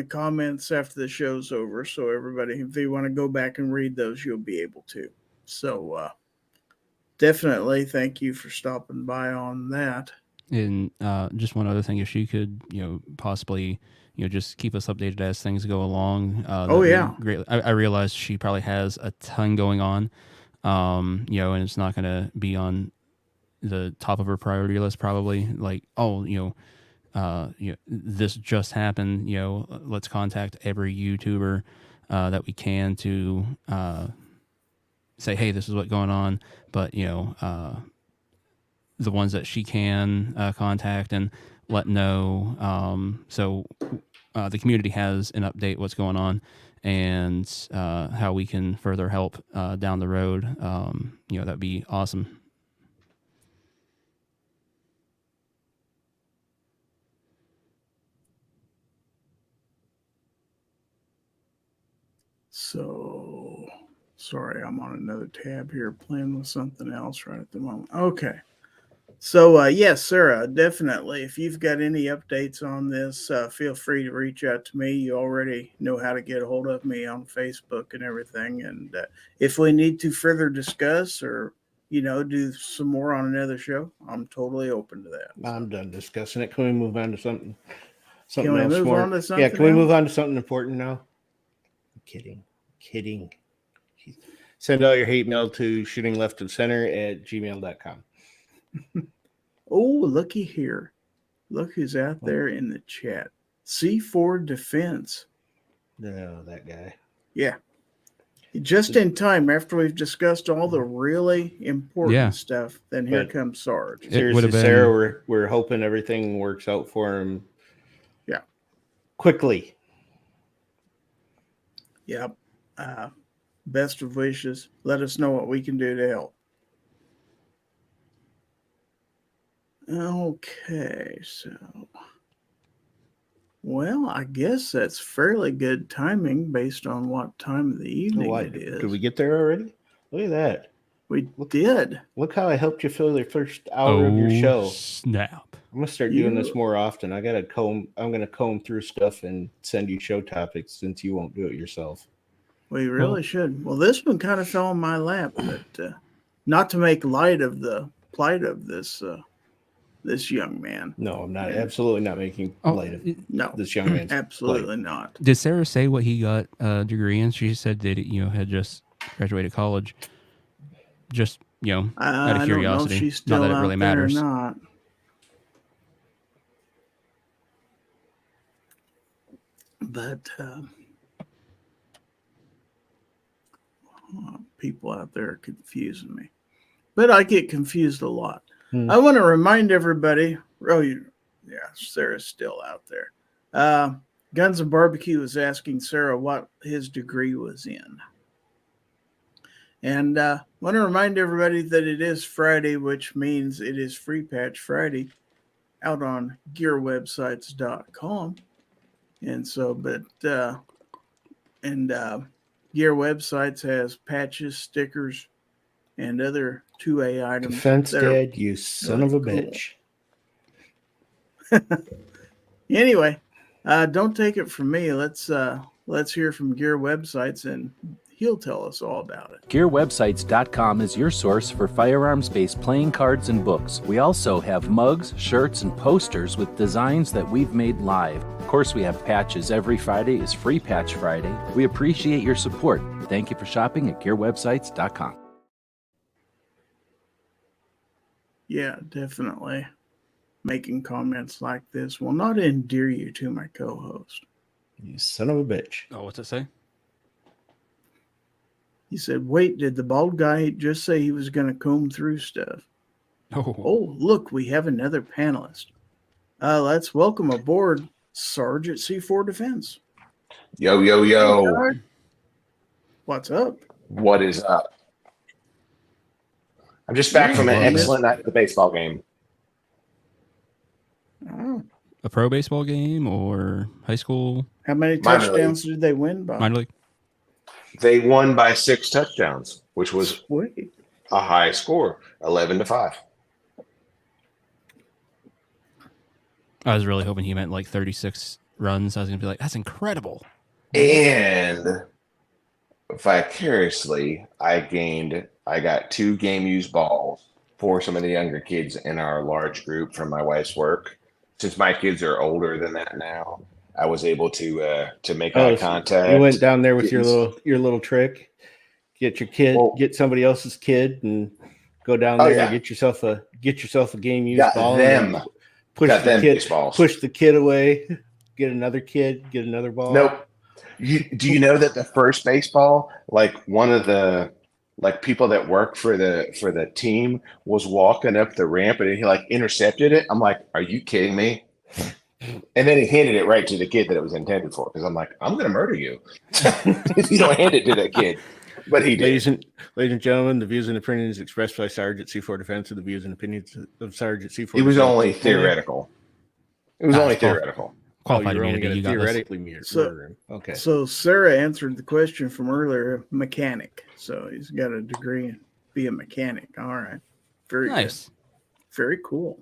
comments after the show's over. So everybody, if you want to go back and read those, you'll be able to. So definitely thank you for stopping by on that. And just one other thing, if she could, possibly, just keep us updated as things go along. Great. I realize she probably has a ton going on, and it's not going to be on the top of her priority list. Probably like, this just happened. Let's contact every YouTuber that we can to say, hey, this is what's going on. But the ones that she can contact and let know. So the community has an update what's going on and how we can further help down the road. That'd be awesome. So, sorry, I'm on another tab here playing with something else right at the moment. Okay. So, yes, Sarah, definitely. If you've got any updates on this, feel free to reach out to me. You already know how to get a hold of me on Facebook and everything. And if we need to further discuss or, do some more on another show, I'm totally open to that. I'm done discussing it. Can we move on to something Can we else move more? on to something Yeah, can we else? move on to something important now? I'm kidding. Send all your hate mail to shootingleftofcenter@gmail.com. Oh, looky here. Look who's out there in the chat. C4 Defense. No, that guy. Yeah. Just in time after we've discussed all the really important stuff, then here comes Sarge. Seriously, Sarah, we're hoping everything works out for him. Yeah. Quickly. Yep. Best of wishes. Let us know what we can do to help. Okay, so, well, I guess that's fairly good timing based on what time of the evening it is. Did we get there already? Look at that. We did. Look how I helped you fill the first hour of your show. Snap. I'm gonna start doing this more often. I'm gonna comb through stuff and send you show topics since you won't do it yourself. We really should. Well, this one kind of fell in my lap, but not to make light of the plight of this this young man. No, I'm not. Absolutely not making light of No, this young man's absolutely plight. not. Did Sarah say what he got a degree in? She said that had just graduated college. Just out of curiosity. I don't know if she's still not that it out really there matters. or not. But people out there are confusing me. But I get confused a lot. I want to remind everybody. Sarah's still out there. Guns and Barbecue was asking Sarah what his degree was in. And I want to remind everybody that it is Friday, which means it is Free Patch Friday out on gearwebsites.com. And so, Gear Websites has patches, stickers, and other 2A items. Defense Dad, you son of a bitch. Anyway, don't take it from me. Let's hear from Gear Websites, and he'll tell us all about it. GearWebsites.com is your source for firearms-based playing cards and books. We also have mugs, shirts, and posters with designs that we've made live. Of course, we have patches. Every Friday is Free Patch Friday. We appreciate your support. Thank you for shopping at GearWebsites.com. Yeah, definitely. Making comments like this will not endear you to my co-host. You son of a bitch. Oh, what's it say? He said, wait, did the bald guy just say he was going to comb through stuff? Oh, look, we have another panelist. Let's welcome aboard Sergeant C4 Defense. Yo, yo, yo. What's up? What is up? I'm just back from an excellent night at the baseball game. Oh. A pro baseball game or high school? How many touchdowns did they win by? Minor league? They won by 6 touchdowns, which was Sweet. a high score, 11-5. I was really hoping he meant like 36 runs. I was going to be like, that's incredible. And vicariously, I got 2 game-used balls for some of the younger kids in our large group from my wife's work. Since my kids are older than that now, I was able to make eye contact. You went down there with your little trick. Get your kid, get somebody else's kid, and go down there and get yourself a game used ball. Push the kid away. Get another kid. Get another ball. Nope. Do you know that the first baseball, like one of the people that work for the team was walking up the ramp and he like intercepted it? I'm like, are you kidding me? And then he handed it right to the kid that it was intended for, because I'm like, I'm going to murder you if you don't hand it to that kid. But he did. Ladies and gentlemen, the views and opinions expressed by Sergeant C4 Defense are the views and opinions of Sergeant C4 It was only theoretical. It was only theoretical. Qualified you're only immunity. going to theoretically murder him. Okay. So Sarah answered the question from earlier, mechanic. So he's got a degree in be a mechanic. All right. Very nice. Good. Very cool.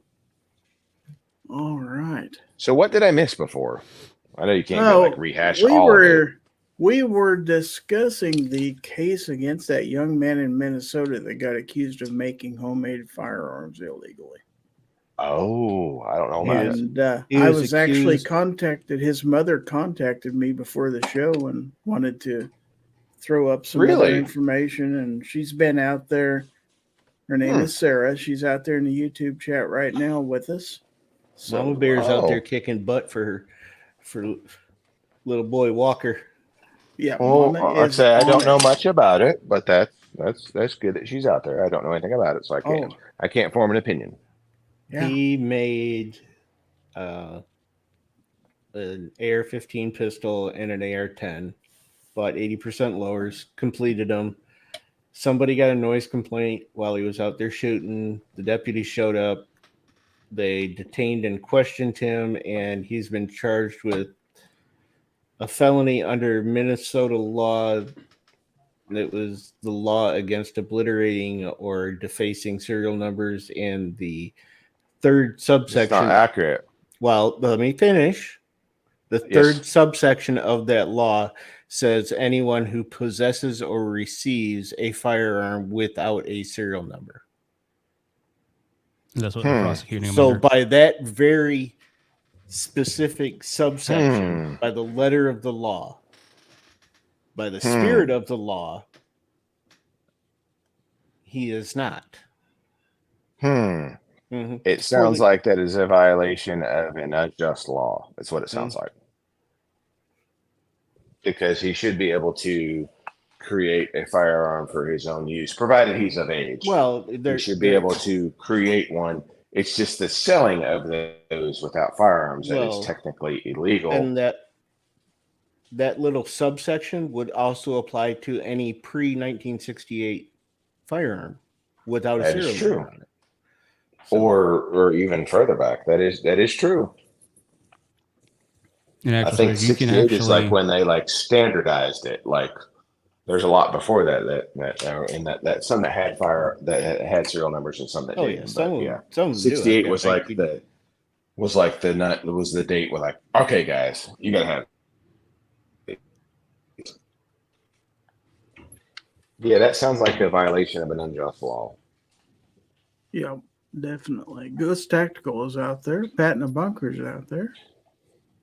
All right. So what did I miss before? I know you can't rehash all of it. We were discussing the case against that young man in Minnesota that got accused of making homemade firearms illegally. Oh, I don't know about it. And I was actually contacted. His mother contacted me before the show and wanted to throw up some other information. And she's been out there. Her name is Sarah. She's out there in the YouTube chat right now with us. So, Mama Bear's out there kicking butt for little boy Walker. Yeah. Well, I'd say I don't know much about it, but that's good that she's out there. I don't know anything about it, so I can't form an opinion. Yeah. He made an AR-15 pistol and an AR-10, bought 80% lowers, completed them. Somebody got a noise complaint while he was out there shooting. The deputies showed up. They detained and questioned him, and he's been charged with a felony under Minnesota law. That was the law against obliterating or defacing serial numbers, and the third subsection. It's not accurate. Well, let me finish. The third subsection of that law says anyone who possesses or receives a firearm without a serial number. That's what they're prosecuting. So under. by that very specific subsection, by the letter of the law, by the spirit of the law, he is not. It sounds like that is a violation of an unjust law. That's what it sounds like. Because he should be able to create a firearm for his own use, provided he's of age. Well, he should be able to create one. It's just the selling of those without firearms that is technically illegal. And that little subsection would also apply to any pre-1968 firearm without a serial number on it. So, or even further back. That is true. I think 68 is like when they like standardized it. Like there's a lot before that some that had serial numbers and some that didn't. Some 68 was like the date with like, okay guys, you gotta have it. Yeah, that sounds like a violation of an unjust law. Yeah, definitely. Ghost Tactical is out there. Pat in the Bunker's out there.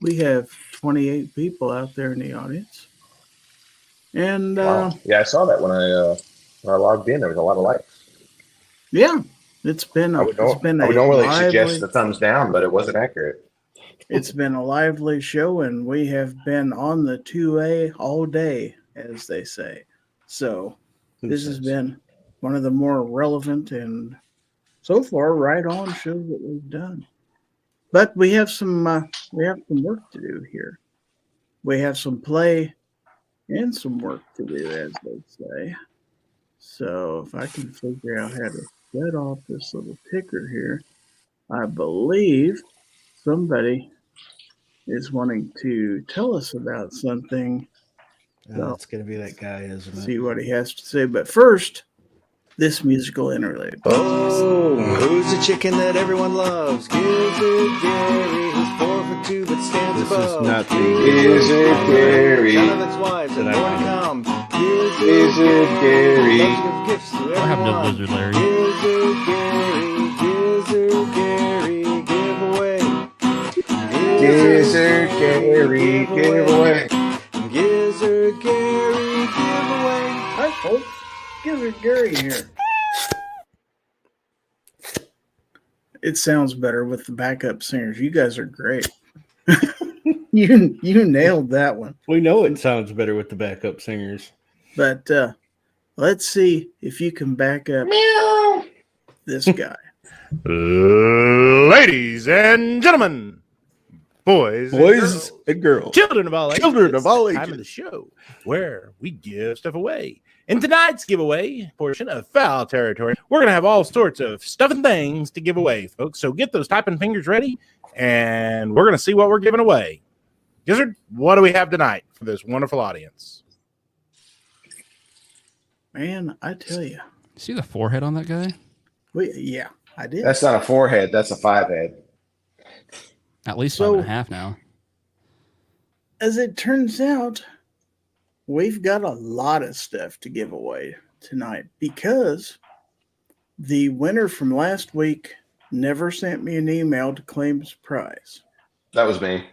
We have 28 people out there in the audience. And yeah, I saw that when I logged in. There was a lot of likes. Yeah, it's been I would normally suggest the thumbs down, but it wasn't accurate. It's been a lively show, and we have been on the 2A all day, as they say. So this has been one of the more relevant and so far right on shows that we've done. But we have some work to do here. We have some play and some work to do, as they say. So if I can figure out how to set off this little ticker here, I believe somebody is wanting to tell us about something. So it's going to be that guy, isn't it? See what he has to say. But first, this musical interlude. Oh, who's the chicken that everyone loves? Gizzard Gary, who's 4'2" but stands above. Is not the Gizzard Gary. None of its wives and more to come. Gizzard Gary. Gifts to What happened to everyone. Blizzard, Larry? Gizzard Gary, giveaway. Gizzard Gary giveaway. Gizzard Gary giveaway. Hi, folks. Gizzard Gary here. It sounds better with the backup singers. You guys are great. You nailed that one. We know it sounds better with the backup singers. But let's see if you can back up this guy. Ladies and gentlemen, boys and girls, children of all ages, time of the show where we give stuff away. In tonight's giveaway portion of Fowl Territory, we're going to have all sorts of stuff and things to give away, folks. So get those typing fingers ready, and we're going to see what we're giving away. Gizzard, what do we have tonight for this wonderful audience? Man, I tell you. See the forehead on that guy? Yeah, I did. That's not a 4-head. That's a 5-head. At least So- 5.5 now. As it turns out, we've got a lot of stuff to give away tonight because the winner from last week never sent me an email to claim his prize. That was me.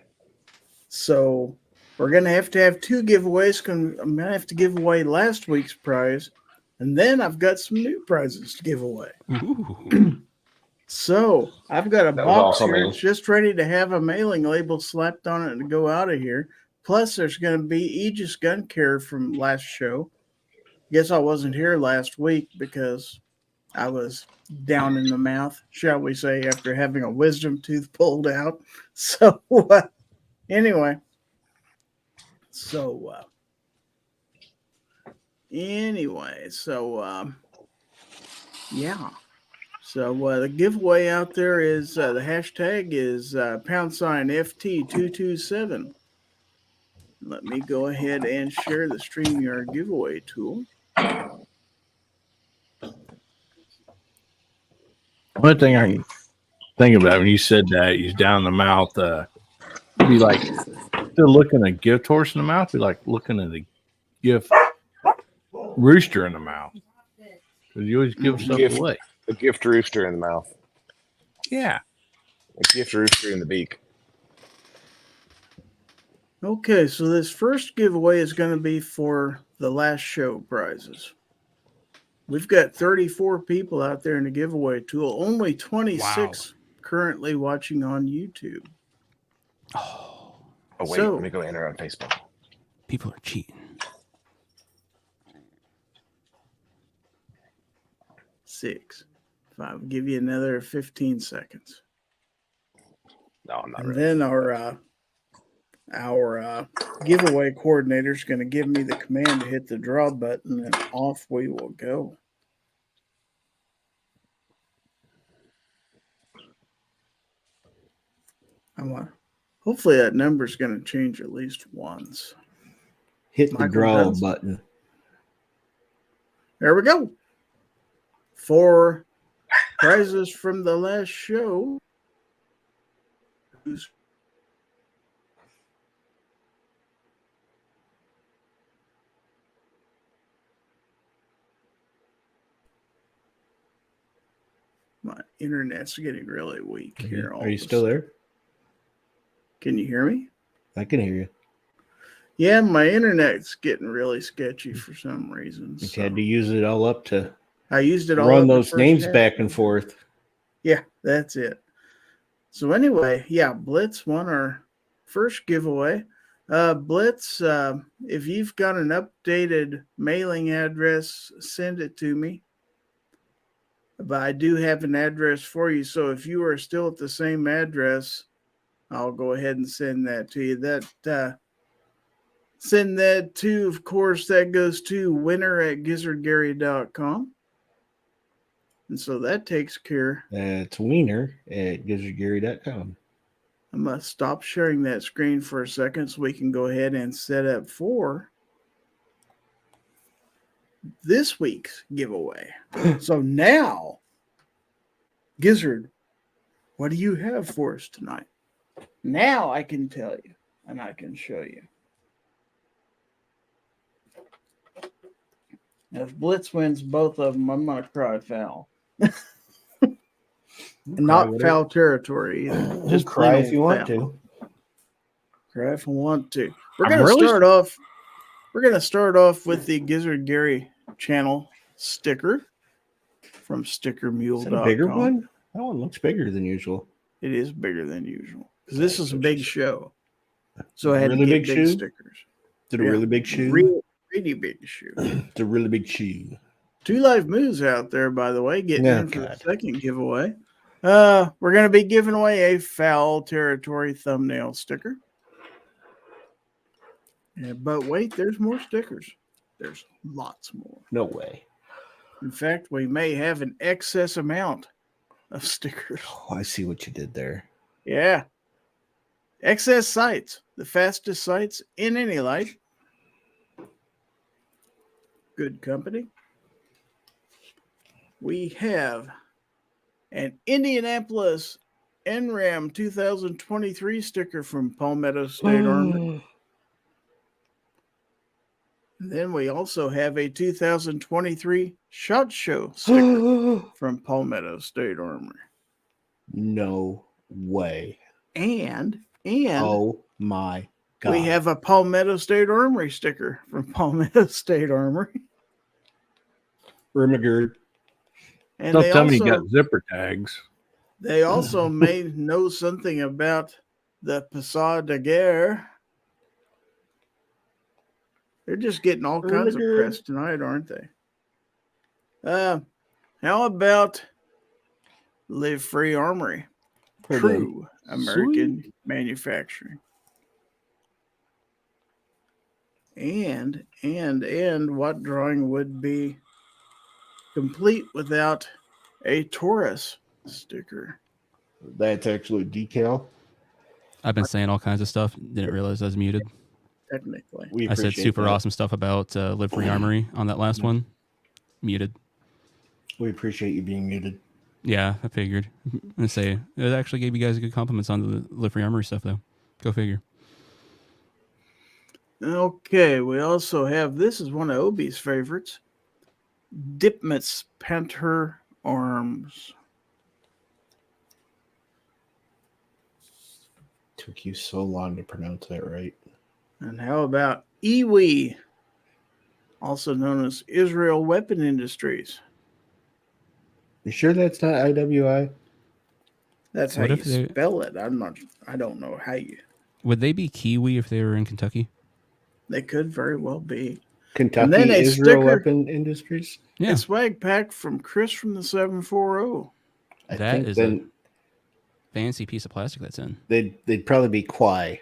So we're going to have two giveaways. I'm going to have to give away last week's prize, and then I've got some new prizes to give away. Ooh. So I've got a That was box awesome, here. man. It's just ready to have a mailing label slapped on it and go out of here. Plus, there's going to be Aegis gun care from last show. Guess I wasn't here last week because I was down in the mouth, shall we say, after having a wisdom tooth pulled out. So anyway, yeah. So the giveaway out there is the hashtag is #FT227. Let me go ahead and share the StreamYard giveaway tool. One thing I think about when you said that he's down the mouth, be like Instead of looking a gift horse in the mouth, be like looking at a gift rooster in the mouth. Because you always give stuff away. A gift rooster in the mouth. Yeah. A gift rooster in the beak. Okay, so this first giveaway is going to be for the last show prizes. We've got 34 people out there in the giveaway tool. Only 26 currently watching on YouTube. Oh, wait. So, let me go enter on Facebook. People are cheating. 6, 5. I'll give you another 15 seconds. No, I'm not And ready. then our giveaway coordinator is going to give me the command to hit the draw button, and off we will go. Hopefully that number is going to change at least once. Hit the Michael draw Benson. button. There we go. 4 prizes from the last show. My internet's getting really weak here. Are you still there? Can you hear me? I can hear you. Yeah, my internet's getting really sketchy for some reason. You so had to use it all up to I used it all run up the those first names half. back and forth. Yeah, that's it. So anyway, yeah, Blitz won our first giveaway. Blitz, if you've got an updated mailing address, send it to me. But I do have an address for you. So if you are still at the same address, I'll go ahead and send that to you. Send that to, of course, that goes to winner@gizzardgary.com. And so that takes care. That's wiener@gizzardgary.com. I'm going to stop sharing that screen for a second so we can go ahead and set up for this week's giveaway. So now, Gizzard, what do you have for us tonight? Now I can tell you and I can show you. Now, if Blitz wins both of them, I'm going to cry foul. Not foul territory either. Just cry if you want to. Cry if I want to. We're going to start off. We're going to start off with the Gizzard Gary channel sticker from stickermule.com. Is that a bigger one? That one looks bigger than usual. It is bigger than usual because this is a big show. So I had really to get big big shoe? stickers. Is it a really big shoe? Really big shoe. It's a really big shoe. 2 live moves out there, by the way, getting Oh, in for God. the second giveaway. We're going to be giving away a Fowl Territory thumbnail sticker. Yeah, but wait, there's more stickers. There's lots more. No way. In fact, we may have an excess amount of stickers. Oh, I see what you did there. Yeah. Excess sights, the fastest sights in any light. Good company. We have an Indianapolis NRAM 2023 sticker from Palmetto State Armory. And then we also have a 2023 SHOT Show sticker from Palmetto State Armory. No way. And Oh my God. we have a Palmetto State Armory sticker from Palmetto State Armory. Ermagerd. And Don't they tell me you also, got zipper tags. they also may know something about the Passat de Guerre. They're just getting all kinds of press tonight, aren't they? How about Live Free Armory? True American manufacturing. And what drawing would be complete without a Taurus sticker? That's actually a decal. I've been saying all kinds of stuff. Didn't realize I was muted. Technically. I said super awesome stuff about Live Free Armory on that last one. Muted. We appreciate you being muted. Yeah, I figured. I'm gonna say it actually gave you guys good compliments on the Live Free Armory stuff, though. Go figure. Okay, we also have, this is one of Obi's favorites, Dipmits Panther Arms. Took you so long to pronounce that right. And how about Iwi, also known as Israel Weapon Industries? You sure that's not IWI? That's how What you if they- spell it. I don't know how you. Would they be Kiwi if they were in Kentucky? They could very well be. Kentucky And then a Israel sticker- Weapon Industries? Yeah, A swag pack from Chris from the 740. I That think is then fancy piece of plastic that's in. they'd probably be Kwai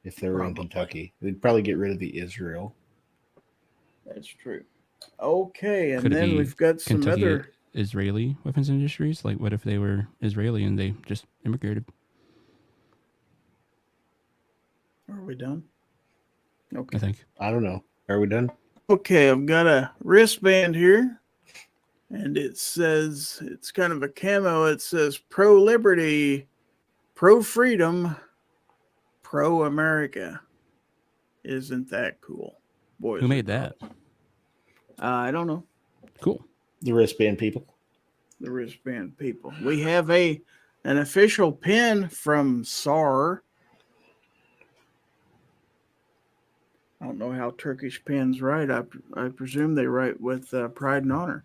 if they were in Probably. Kentucky. They'd probably get rid of the Israel. That's true. Okay, and Could it then be we've got some Kentucky other. Israeli weapons industries? Like, what if they were Israeli and they just immigrated? Are we done? I Okay. think. I don't know. Are we done? Okay, I've got a wristband here, and it says, it's kind of a camo. It says pro liberty, pro freedom, pro America. Isn't that cool? Boys Who and made that? girls. I don't know. Cool. The wristband people. The wristband people. We have an official pin from SAR. I don't know how Turkish pins write. I presume they write with pride and honor.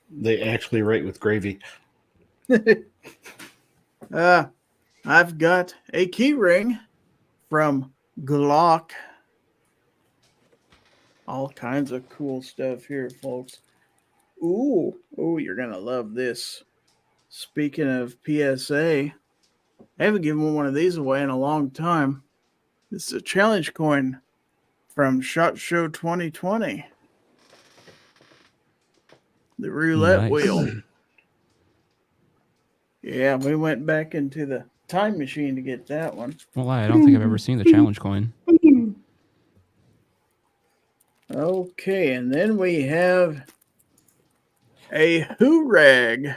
They actually write with gravy. I've got a key ring from Glock. All kinds of cool stuff here, folks. Ooh, you're going to love this. Speaking of PSA, I haven't given one of these away in a long time. This is a challenge coin from SHOT Show 2020. The roulette Nice. wheel. Yeah, we went back into the time machine to get that one. Well, I don't think I've ever seen the challenge coin. Okay, and then we have a Hoorag.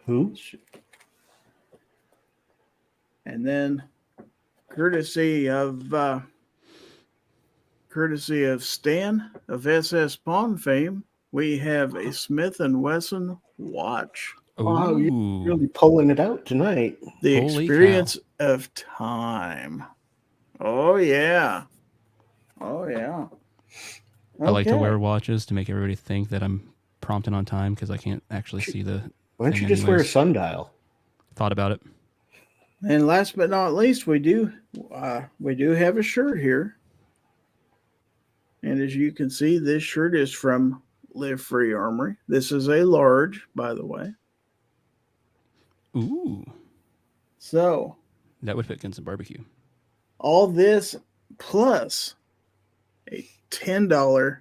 Who? And then courtesy of Stan of SS Pawn fame, we have a Smith & Wesson watch. Wow, you're Ooh. really pulling it out tonight. The Holy experience of time. Oh yeah. Oh yeah. I like to Okay. wear watches to make everybody think that I'm prompting on time because I can't actually see the Why don't thing you just wear a anyways. sundial? Thought about it. And last but not least, we do have a shirt here. And as you can see, this shirt is from Live Free Armory. This is a large, by the way. Ooh. So That would fit against some barbecue. all this plus a $10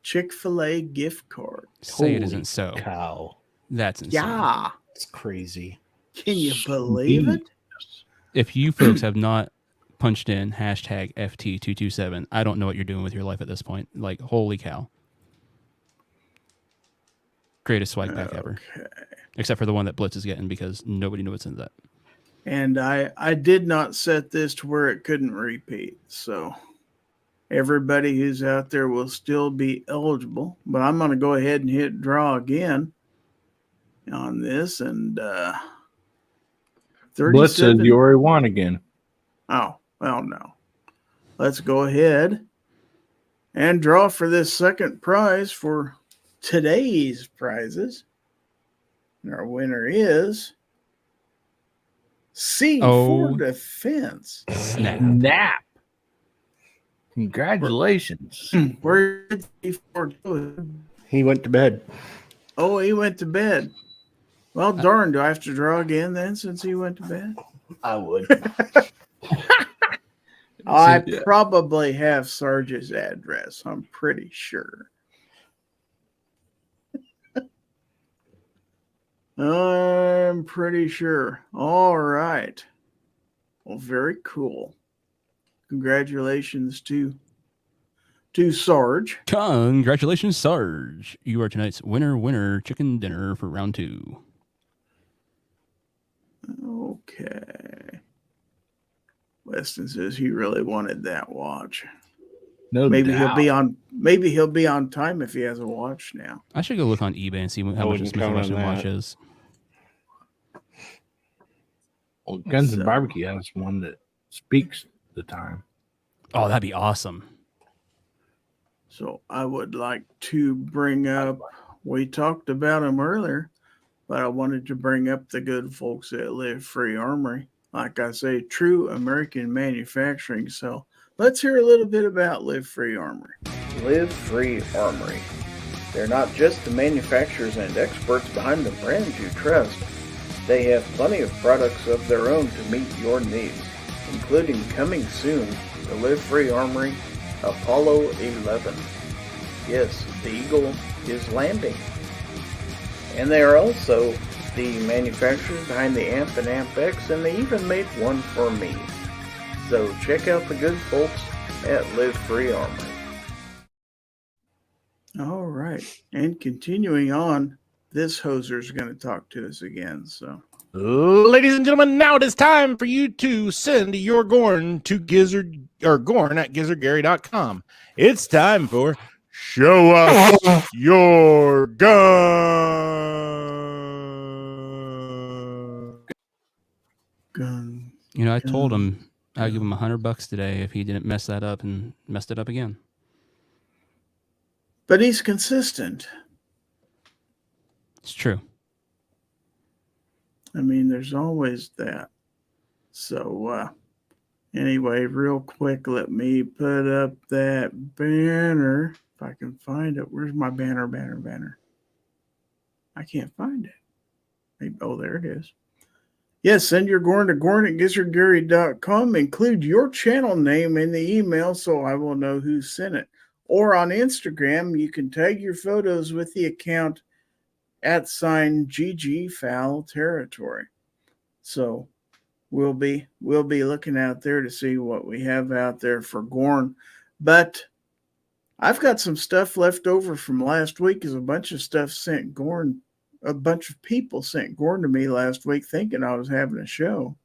Chick-fil-A gift card. Say it Holy isn't so. Cow. That's insane. Yeah. It's crazy. Can you believe it? If you folks have not punched in hashtag FT227, I don't know what you're doing with your life at this point. Like, holy cow. Greatest swag pack ever. Okay. Except for the one that Blitz is getting because nobody knew what's in that. And I did not set this to where it couldn't repeat. So everybody who's out there will still be eligible. But I'm going to go ahead and hit draw again on this. And 37. Blitz said you already won again. Oh, well, no. Let's go ahead and draw for this second prize for today's prizes. And our winner is C Oh. for Defense. Snap. Nap. Congratulations. Where did C4 go? He went to bed. Oh, he went to bed. Well, darn, do I have to draw again then since he went to bed? I would. I Yeah. probably have Sarge's address. I'm pretty sure. I'm pretty sure. All right. Well, very cool. Congratulations to Sarge. Congratulations, Sarge. You are tonight's winner chicken dinner for round 2. Okay. Weston says he really wanted that watch. No Maybe doubt. he'll be on. Maybe he'll be on time if he has a watch now. I should go look on eBay and see how much a wouldn't Smith & count on Wesson watch that. is. Well, Guns So- and Barbecue has one that speaks the time. Oh, that'd be awesome. So I would like to bring up. We talked about them earlier, but I wanted to bring up the good folks at Live Free Armory. Like I say, true American manufacturing. So let's hear a little bit about Live Free Armory. Live Free Armory. They're not just the manufacturers and experts behind the brands you trust. They have plenty of products of their own to meet your needs, including coming soon, the Live Free Armory Apollo 11. Yes, the Eagle is landing. And they are also the manufacturers behind the AMP and AMP X, and they even made one for me. So check out the good folks at Live Free Armory. All right, and continuing on, this hoser's going to talk to us again. So, Ladies and gentlemen, now it is time for you to send your GORN to Gizzard or GORN at gizzardgary.com. It's time for Show Us Your Gun. You know, I told him I'd give him $100 today if he didn't mess that up and messed it up again. but he's consistent. It's true. I mean, there's always that. So, anyway, real quick, let me put up that banner. If I can find it. Where's my banner? I can't find it. Maybe, oh, there it is. Yes, send your GORN to GORN@gizzardgary.com. Include your channel name in the email so I will know who sent it. Or on Instagram, you can tag your photos with the account @GG Fowl Territory. So we'll be looking out there to see what we have out there for GORN. But I've got some stuff left over from last week, because a bunch of stuff sent GORN. A bunch of people sent GORN to me last week thinking I was having a show.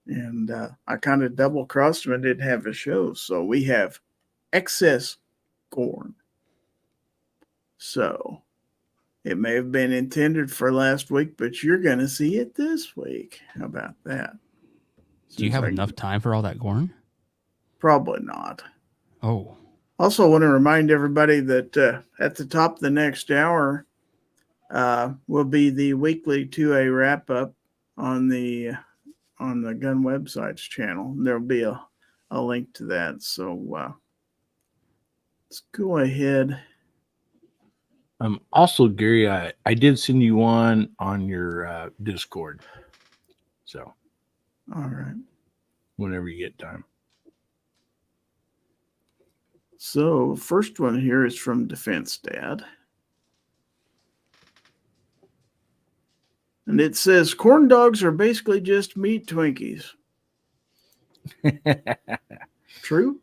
And I kind of double crossed them and didn't have a show. So we have excess GORN. So it may have been intended for last week, but you're going to see it this week. How about that? Do you have enough time for all that GORN? Probably not. Oh. Also, want to remind everybody that at the top of the next hour will be the weekly 2A wrap-up on the Gun Websites channel. There'll be a link to that. So let's go ahead. Also, Gary, I did send you one on your Discord. So, All right. whenever you get time. So first one here is from Defense Dad. And it says, corn dogs are basically just meat Twinkies. True?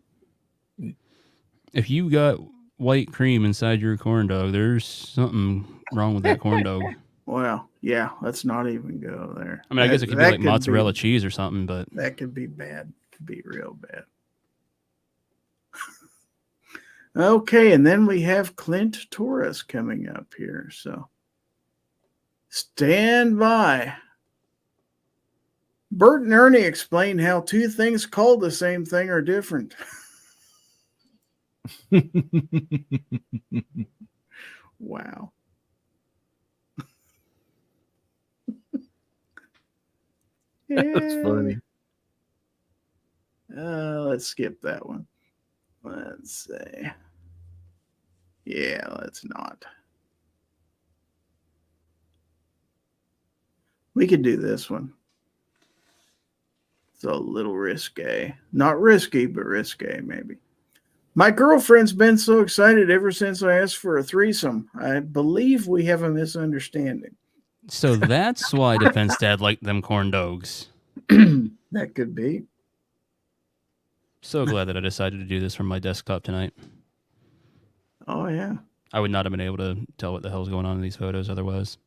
If you got white cream inside your corn dog, there's something wrong with that corn dog. Well, yeah, let's not even go there. I mean, I guess it could be like mozzarella cheese or something, but that could be bad. Could be real bad. Okay, and then we have Clint Torres coming up here. So stand by. Bert and Ernie explain how two things called the same thing are different. Wow. That's funny. Let's skip that one. Let's see. Yeah, let's not. We could do this one. It's a little risque. Not risky, but risque, maybe. My girlfriend's been so excited ever since I asked for a threesome. I believe we have a misunderstanding. so that's why Defense Dad liked them corn dogs. That could be. So glad that I decided to do this from my desktop tonight. Oh, yeah. I would not have been able to tell what the hell's going on in these photos otherwise.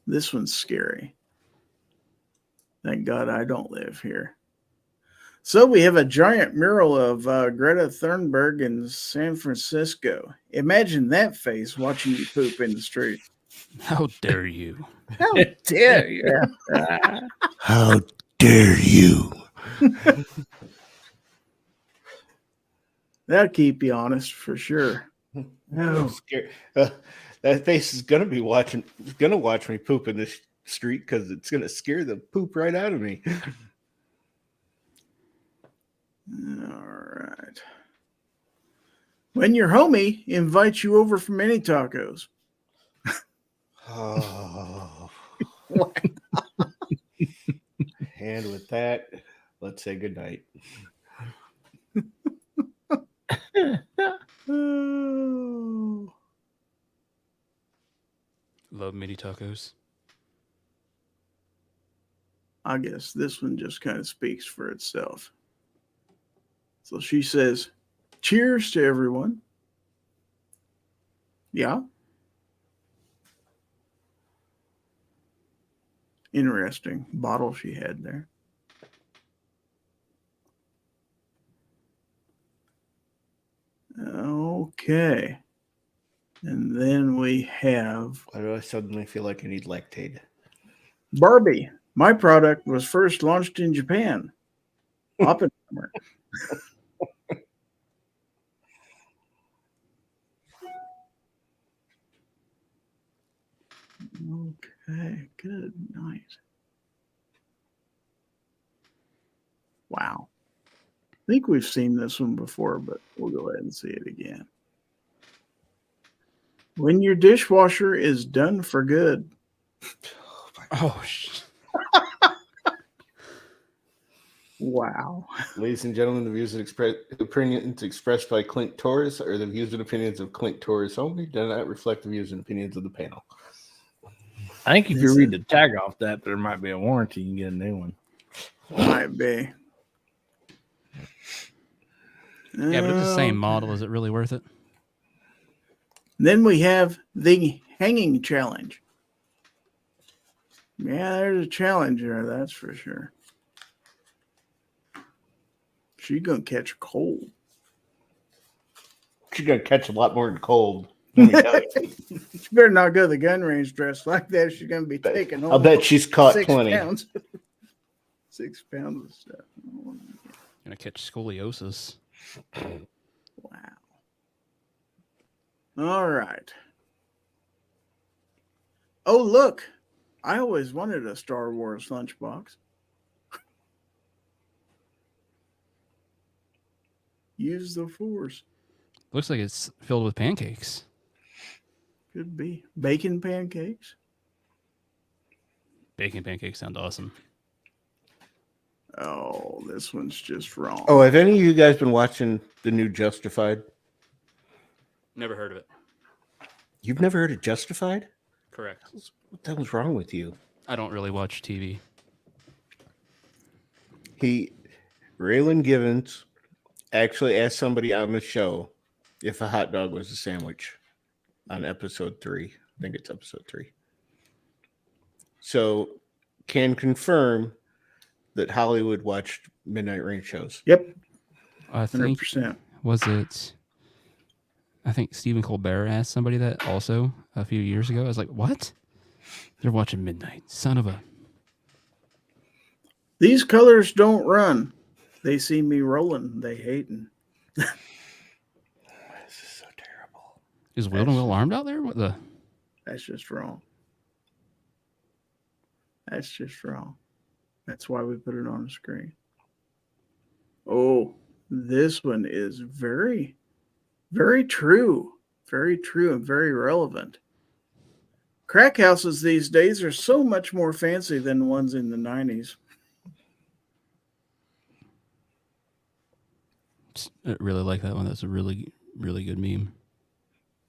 This one's scary. Thank God I don't live here. So we have a giant mural of Greta Thunberg in San Francisco. Imagine that face watching you poop in the street. How dare you? How dare you? How dare you? That'll keep you honest for sure. I'm scared. That face is gonna watch me poop in the street because it's gonna scare the poop right out of me. All right. When your homie invites you over for mini tacos. Oh. And with that, let's say goodnight. Oh. Love mini tacos. I guess this one just kind of speaks for itself. So she says, cheers to everyone. Yeah. Interesting bottle she had there. Okay. And then we have Why do I suddenly feel like I need Lactaid? Barbie. My product was first launched in Japan. Oppenheimer. Okay, good night. Wow. I think we've seen this one before, but we'll go ahead and see it again. When your dishwasher is done for good. Oh, Wow. Ladies and gentlemen, the views and opinions expressed by Clint Torres are the views and opinions of Clint Torres only, do not reflect the views and opinions of the panel. I think if you read the tag off that, there might be a warranty. You can get a new one. Might be. yeah, but it's the same model. Is it really worth it? Then we have the hanging challenge. Yeah, there's a challenge there, that's for sure. She's going to catch a cold. She's going to catch a lot more than cold. Let me tell you. She better not go to the gun range dressed like that. She's going to be taking home. I'll bet she's caught 6 plenty. pounds. 6 pounds of stuff. Gonna catch scoliosis. Wow. All right. Oh, look. I always wanted a Star Wars lunchbox. Use the Force. Looks like it's filled with pancakes. Could be. Bacon pancakes. Bacon pancakes sound awesome. Oh, this one's just wrong. Oh, have any of you guys been watching the new Justified? Never heard of it. You've never heard of Justified? Correct. What the hell's wrong with you? I don't really watch TV. Raylan Givens actually asked somebody on the show if a hot dog was a sandwich on episode 3. I think it's episode 3. So can confirm that Hollywood watched Midnight Rain shows. Yep. I think 100%. was it? I think Stephen Colbert asked somebody that also a few years ago. I was like, "What? They're watching Midnight? Son of a!" These colors don't run. They see me rolling. They hating. This is so terrible. Is Will and Will armed out there? What the? That's just wrong. That's just wrong. That's why we put it on the screen. Oh, this one is very, very true. Very true and very relevant. Crack houses these days are so much more fancy than the ones in the 90s. I really like that one. That's a really, really good meme.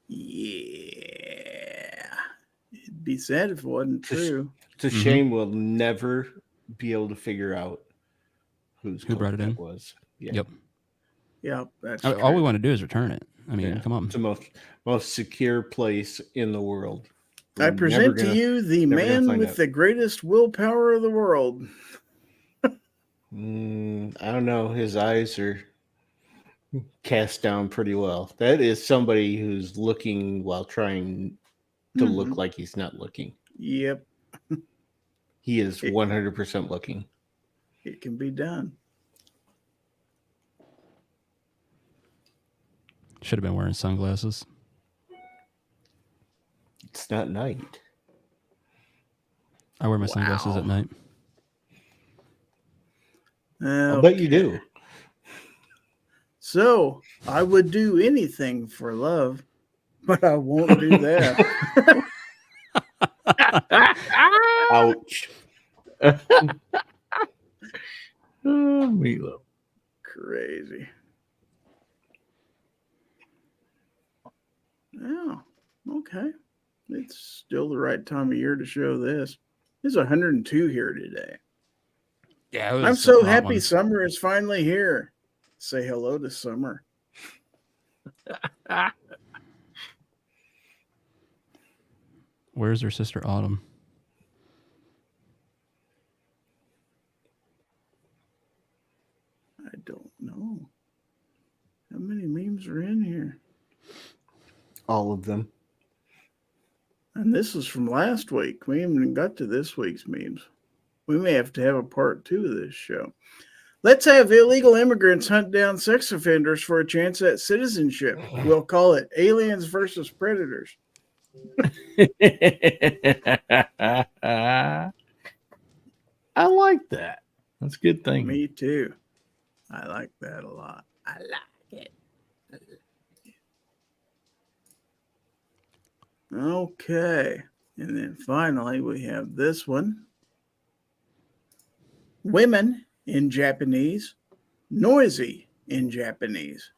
Yeah. It'd be sad if it wasn't true. It's a shame we'll never be able to figure out who brought it in. was. Yeah. Yep. Yep. That's All we want to do is return it. I mean, come on. It's the most secure place in the world. I We're present never to you the never gonna man find with out. the greatest willpower of the world. I don't know. His eyes are cast down pretty well. That is somebody who's looking while trying to look like he's not looking. Yep. He is 100% looking. It can be done. Should have been wearing sunglasses. It's not night. I wear my sunglasses at night. I'll bet you do. So I would do anything for love, but I won't do that. Ouch. Meatloaf. Crazy. Yeah. Okay. It's still the right time of year to show this. It's 102 here today. Yeah, I'm so happy summer is finally here. Say hello to summer. Where's her sister Autumn? I don't know. How many memes are in here? All of them. And this is from last week. We haven't even got to this week's memes. We may have to have a part 2 of this show. Let's have illegal immigrants hunt down sex offenders for a chance at citizenship. We'll call it Aliens versus Predators. I like that. That's a good thing. Me too. I like that a lot. I like it. Okay. And then finally, we have this one. Women in Japanese. Noisy in Japanese.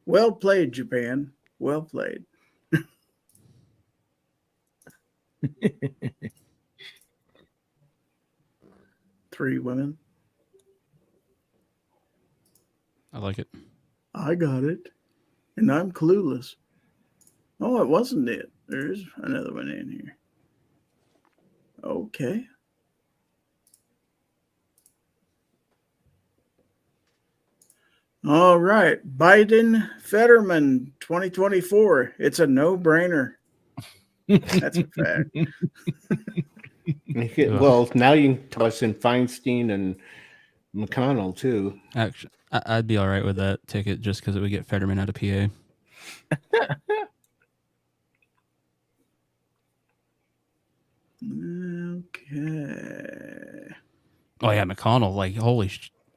Well played, Japan. Well played. 3 women. I like it. I got it. And I'm clueless. Oh, it wasn't it. There's another one in here. Okay. All right. Biden Fetterman 2024. It's a no-brainer. That's a fact. Well, now you can toss in Feinstein and McConnell, too. Actually, I'd be all right with that ticket just because it would get Fetterman out of PA. Okay. Oh, yeah, McConnell. Like, holy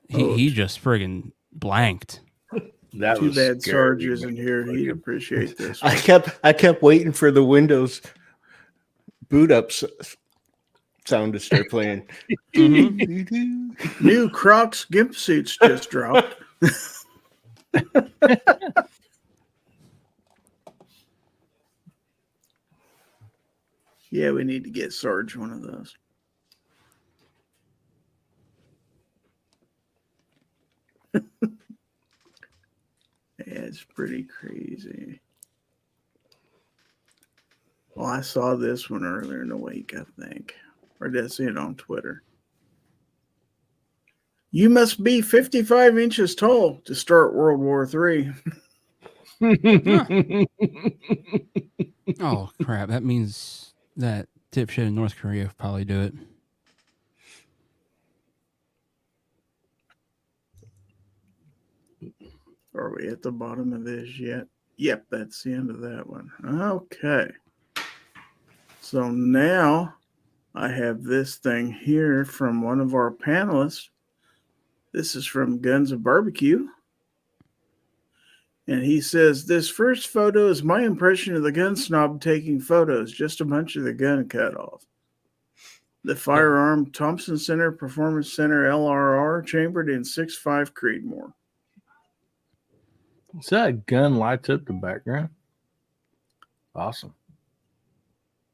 he just friggin' blanked. That Too was bad scary. Sarge isn't here. He'd appreciate this. I kept waiting for the Windows boot up sound to start playing. New Crocs gimp suits just dropped. Yeah, we need to get Sarge one of those. Yeah, it's pretty crazy. Well, I saw this one earlier in the week, I think. Or did I see it on Twitter? You must be 55 inches tall to start World War III. Oh, crap. That means that dipshit in North Korea will probably do it. Are we at the bottom of this yet? Yep, that's the end of that one. Okay. So now I have this thing here from one of our panelists. This is from Guns of Barbecue. And he says, this first photo is my impression of the gun snob taking photos, just a bunch of the gun cut off. The Firearm Thompson Center Performance Center LRR chambered in 6.5 Creedmoor. So that gun lights up the background. Awesome.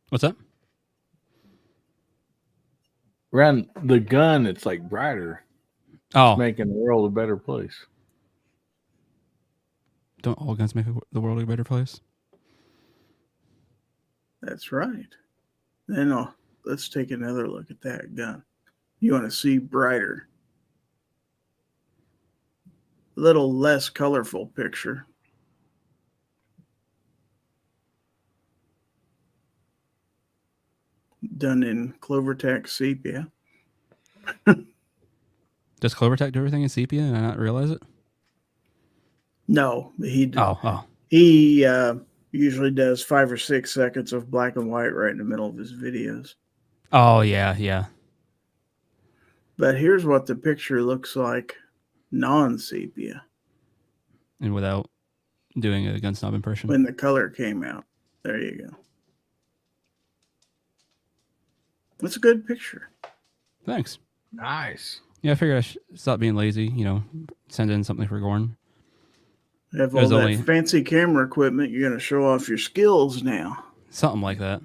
What's that? Around the gun, it's like brighter. Oh, Making the world a better place. don't all guns make the world a better place? That's right. Then let's take another look at that gun. You want to see brighter. little less colorful picture. Done in CloverTech sepia. Does CloverTech do everything in sepia and I not realize it? No, he usually does 5 or 6 seconds of black and white right in the middle of his videos. Oh, yeah. But here's what the picture looks like non-sepia. And without doing a gun snob impression. When the color came out. There you go. That's a good picture. Thanks. Nice. Yeah, I figured I should stop being lazy, send in something for Gorn. Have all that fancy camera equipment. You're going to show off your skills now. Something like that.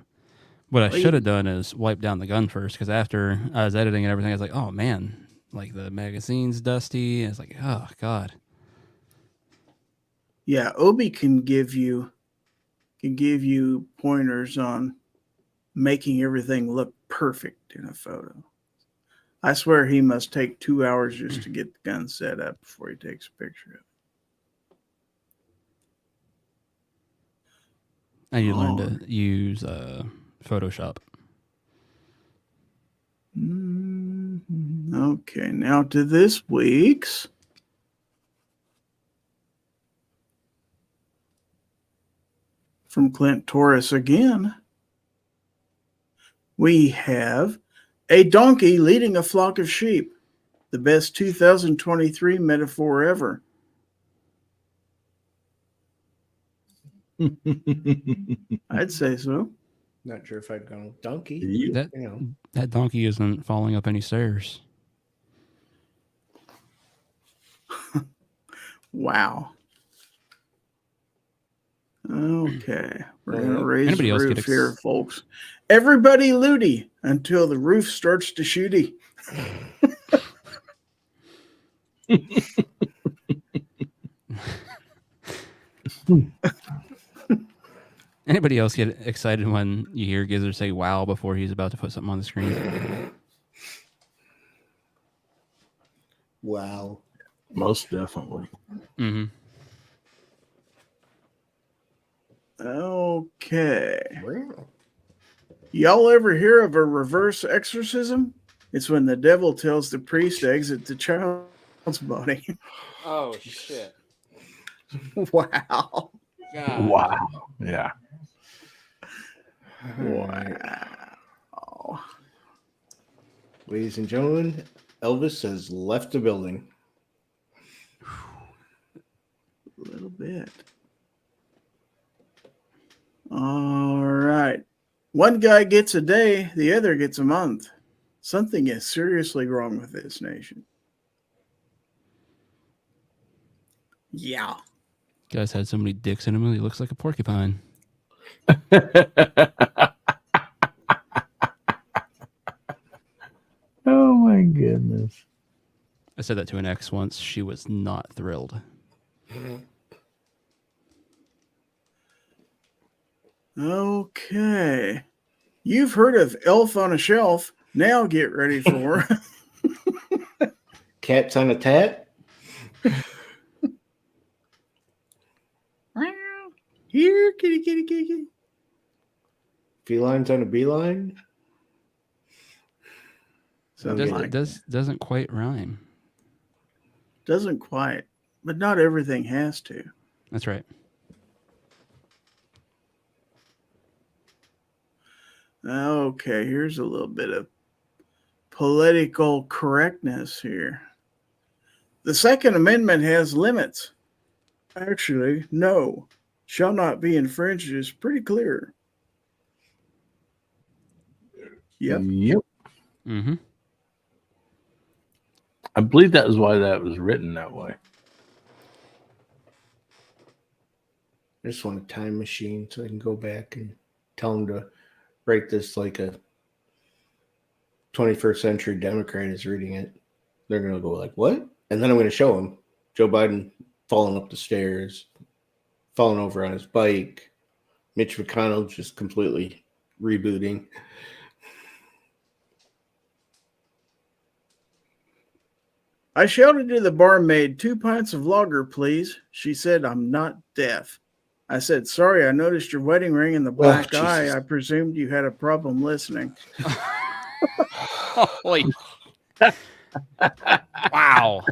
What I should have done is wipe down the gun first, because after I was editing and everything, I was like, oh, man, like the magazine's dusty. And it's like, oh, God. Yeah, Obi can give you pointers on making everything look perfect in a photo. I swear he must take 2 hours just to get the gun set up before he takes a picture of it. I need to learn to use Photoshop. Okay, now to this week's. From Clint Torres again. We have a donkey leading a flock of sheep. The best 2023 metaphor ever. I'd say so. Not sure if I'd go with donkey. That donkey isn't falling up any stairs. Wow. Okay. We're going to raise the roof here, folks. Everybody looty until the roof starts to shooty. Anybody else get excited when you hear Gizzard say wow before he's about to put something on the screen? Wow. Most definitely. Mm-hmm. Okay. Y'all ever hear of a reverse exorcism? It's when the devil tells the priest to exit the child's body. Oh, shit. Wow. God. Wow. Yeah. Wow. Ladies and gentlemen, Elvis has left the building. A little bit. All right. One guy gets a day, the other gets a month. Something is seriously wrong with this nation. Yeah. Guy's had so many dicks in him, he looks like a porcupine. Oh my goodness. I said that to an ex once. She was not thrilled. Okay. You've heard of Elf on a Shelf. Now get ready for Cats on a Tat. Here, kitty, kitty, kitty, kitty. Felines on a beeline. Doesn't quite rhyme. Doesn't quite, but not everything has to. That's right. Okay, here's a little bit of political correctness here. The Second Amendment has limits. Actually, no. Shall not be infringed is pretty clear. Yep. Mm-hmm. I believe that is why that was written that way. I just want a time machine so I can go back and tell them to write this like a 21st century Democrat is reading it. They're going to go like, what? And then I'm going to show them Joe Biden falling up the stairs, falling over on his bike, Mitch McConnell just completely rebooting. I shouted to the barmaid, 2 pints of lager, please. She said, I'm not deaf. I said, sorry, I noticed your wedding ring in the black eye. I presumed you had a problem listening. Holy. Wow.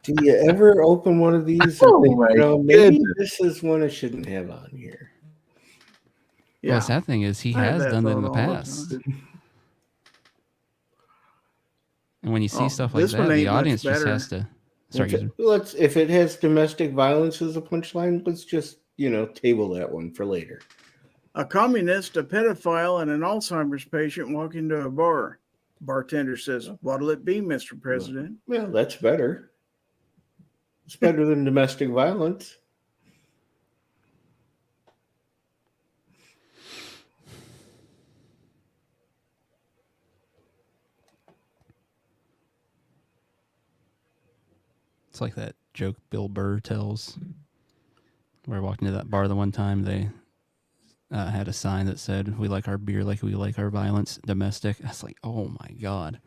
Do you ever open one of these and think, maybe this is one I shouldn't have on here? Yeah. Well, the sad thing is he has done that in the past. And when you see stuff like that, the audience just has to. Sorry, if it has domestic violence as a punchline, let's just, table that one for later. A communist, a pedophile, and an Alzheimer's patient walk into a bar. Bartender says, what'll it be, Mr. President? Well, that's better. It's better than domestic violence. It's like that joke Bill Burr tells. Where I walked into that bar the one time, they had a sign that said, we like our beer like we like our violence, domestic. I was like, oh my God.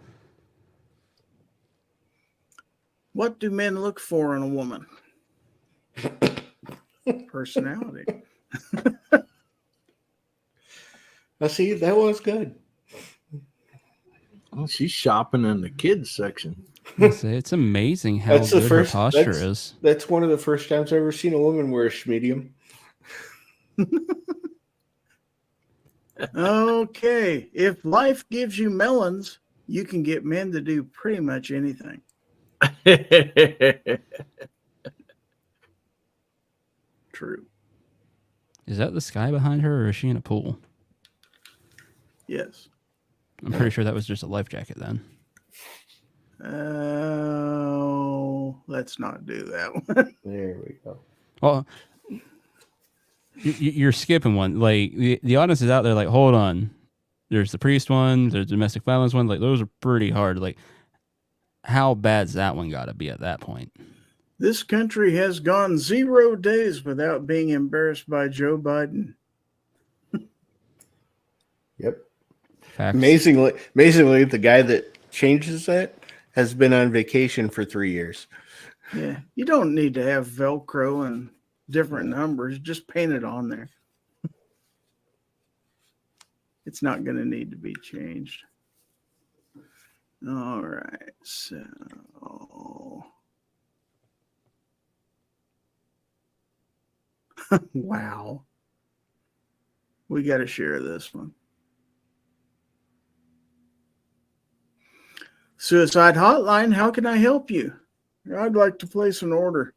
What do men look for in a woman? Personality. See, that was good. Well, she's shopping in the kids section. It's amazing how good her posture is. That's one of the first times I've ever seen a woman wear a schmedium. Okay. If life gives you melons, you can get men to do pretty much anything. True. Is that the sky behind her, or is she in a pool? Yes. I'm pretty sure that was just a life jacket then. Oh, let's not do that one. There we go. Well, you're skipping one. Like the audience is out there like, hold on. There's the priest one, there's the domestic violence one. Like those are pretty hard. Like how bad's that one got to be at that point? This country has gone 0 days without being embarrassed by Joe Biden. Yep. Facts. Amazingly, the guy that changes that has been on vacation for 3 years. Yeah, you don't need to have Velcro and different numbers. Just paint it on there. It's not going to need to be changed. All right, so wow, we got to share this one. Suicide hotline, how can I help you? I'd like to place an order.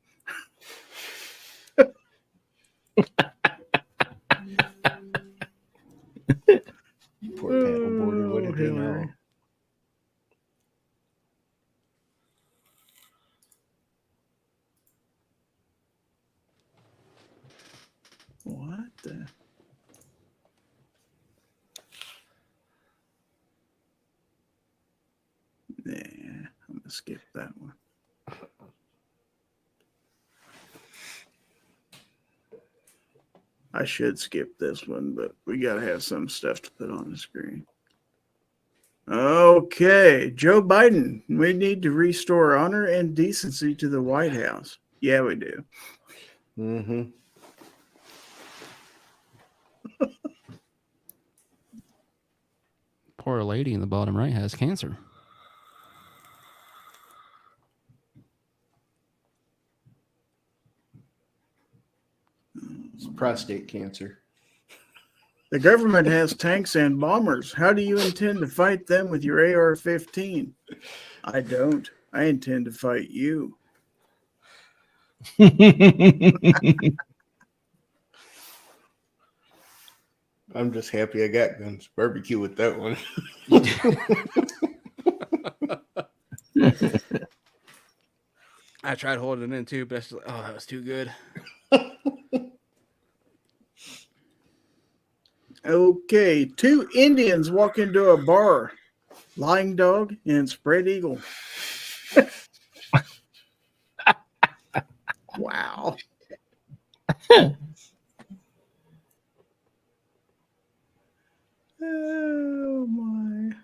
Poor paddleboarder, what did he know? What the? Nah, I'm going to skip that one. I should skip this one, but we got to have some stuff to put on the screen. Okay, Joe Biden, we need to restore honor and decency to the White House. Yeah, we do. Mm-hmm. Poor lady in the bottom right has cancer. It's prostate cancer. The government has tanks and bombers. How do you intend to fight them with your AR-15? I don't. I intend to fight you. I'm just happy I got guns. Barbecue with that one. I tried holding it in too, but that was too good. Okay, 2 Indians walk into a bar. Lying dog and spread eagle. Wow. Oh my.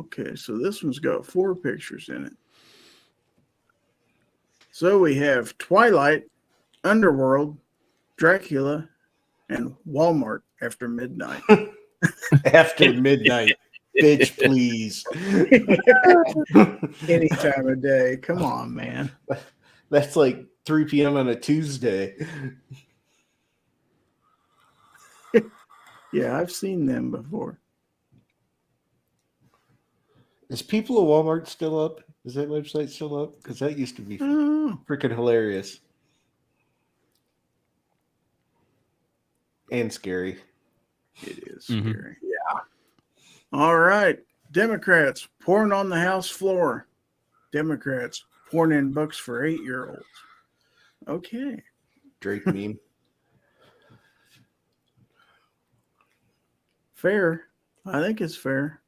Okay, so this one's got 4 pictures in it. So we have Twilight, Underworld, Dracula, and Walmart after midnight. After midnight, bitch, please. Any time of day. Come on, man. That's like 3 p.m. on a Tuesday. Yeah, I've seen them before. Is People at Walmart still up? Is that website still up? Because that used to be freaking hilarious. And scary. It is scary. Yeah. All right. Democrats pouring on the House floor. Democrats pouring in books for 8-year-olds. Okay. Drake meme. Fair. I think it's fair.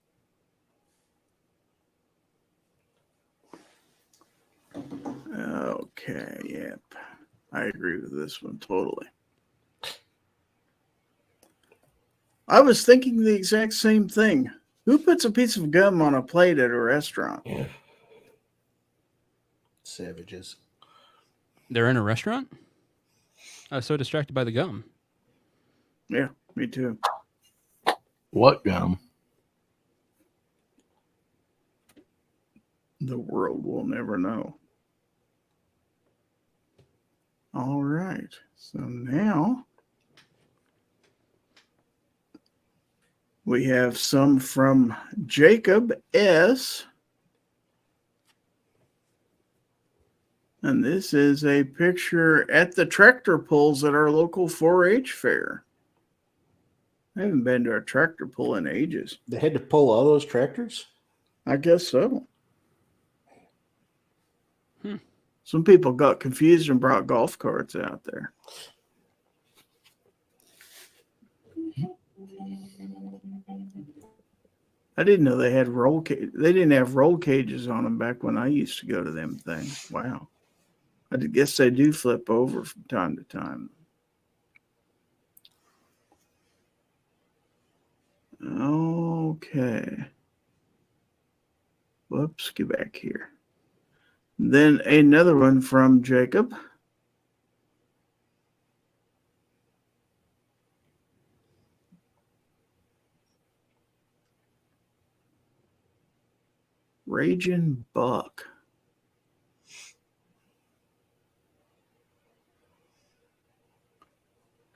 Okay. Yep. I agree with this one totally. I was thinking the exact same thing. Who puts a piece of gum on a plate at a restaurant? Yeah. Savages. They're in a restaurant? I was so distracted by the gum. Yeah, me too. What gum? The world will never know. All right. So now we have some from Jacob S. And this is a picture at the tractor pulls at our local 4-H fair. I haven't been to a tractor pull in ages. They had to pull all those tractors? I guess so. Some people got confused and brought golf carts out there. I didn't know they had roll cage. They didn't have roll cages on them back when I used to go to them things. Wow. I guess they do flip over from time to time. Okay. Whoops, get back here. Then another one from Jacob. Raging Buck.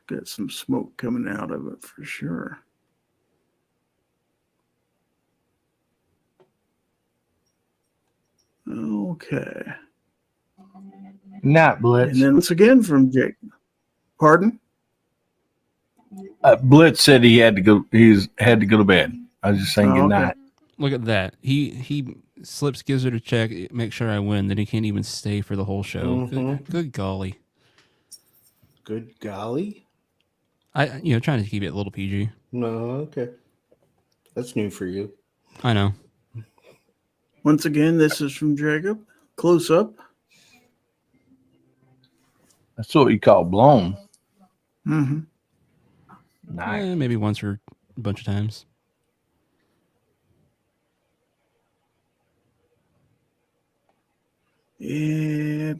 Got some smoke coming out of it for sure. Okay. Not Blitz. And then once again from Jake. Pardon? Blitz said he had to go. Had to go to bed. I was just saying good night. Look at that. He slips Gizzard a check, make sure I win. Then he can't even stay for the whole show. Good golly. Good golly. Trying to keep it a little PG. No, okay. That's new for you. I know. Once again, this is from Jacob. Close up. That's what you call blown. Mm-hmm. Nice. Maybe once or a bunch of times. Yeah.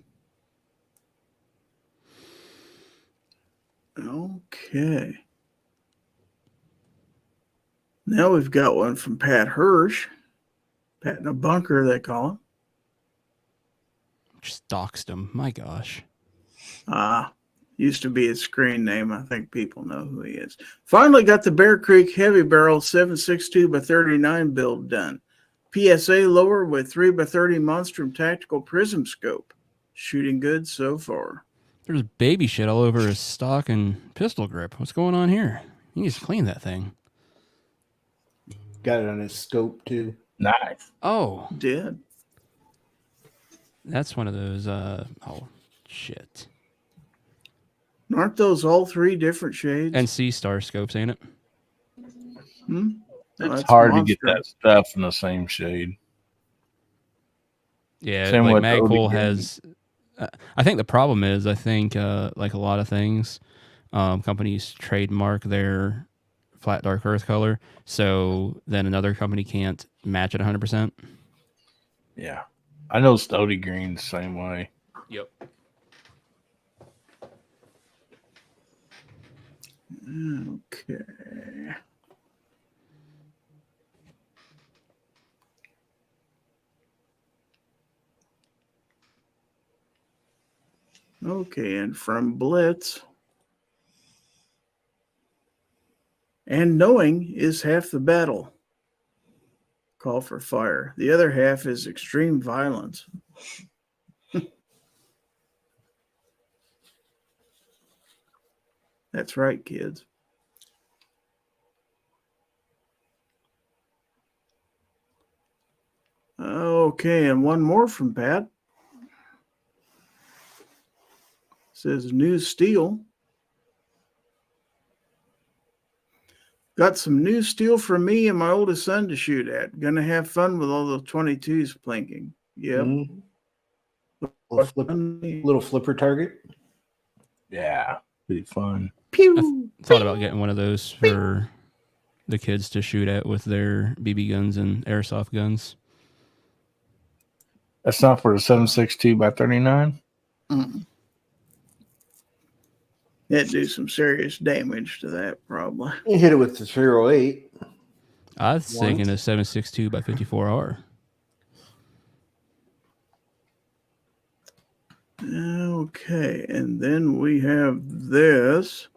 Okay. Now we've got one from Pat Hirsch. Pat in a bunker, they call him. Just doxed him. My gosh. Used to be his screen name. I think people know who he is. Finally got the Bear Creek Heavy Barrel 7.62 by 39 build done. PSA lower with 3x30 Monstrum Tactical Prism Scope. Shooting good so far. There's baby shit all over his stock and pistol grip. What's going on here? He needs to clean that thing. Got it on his scope too. Nice. Oh. Did. That's one of those, shit. Aren't those all 3 different shades? And C-star scopes, ain't it? It's hard to get that stuff in the same shade. Yeah, Same like with Magpul OD has. I think the problem is, like a lot of things, companies trademark their flat dark earth color, so then another company can't match it 100%. Yeah. I know Stody Green's the same way. Yep. Okay. Okay, and from Blitz. And knowing is half the battle. Call for fire. The other half is extreme violence. That's right, kids. Okay, and one more from Pat. Says new steel. Got some new steel for me and my oldest son to shoot at. Gonna have fun with all the 22s plinking. Yep. Little flipper target. Yeah. Pretty fun. I thought about getting one of those for the kids to shoot at with their BB guns and airsoft guns. That's not for the 7.62 by 39. It'd do some serious damage to that, probably. You hit it with the 308. I was thinking a 7.62 by 54R. Okay, and then we have this.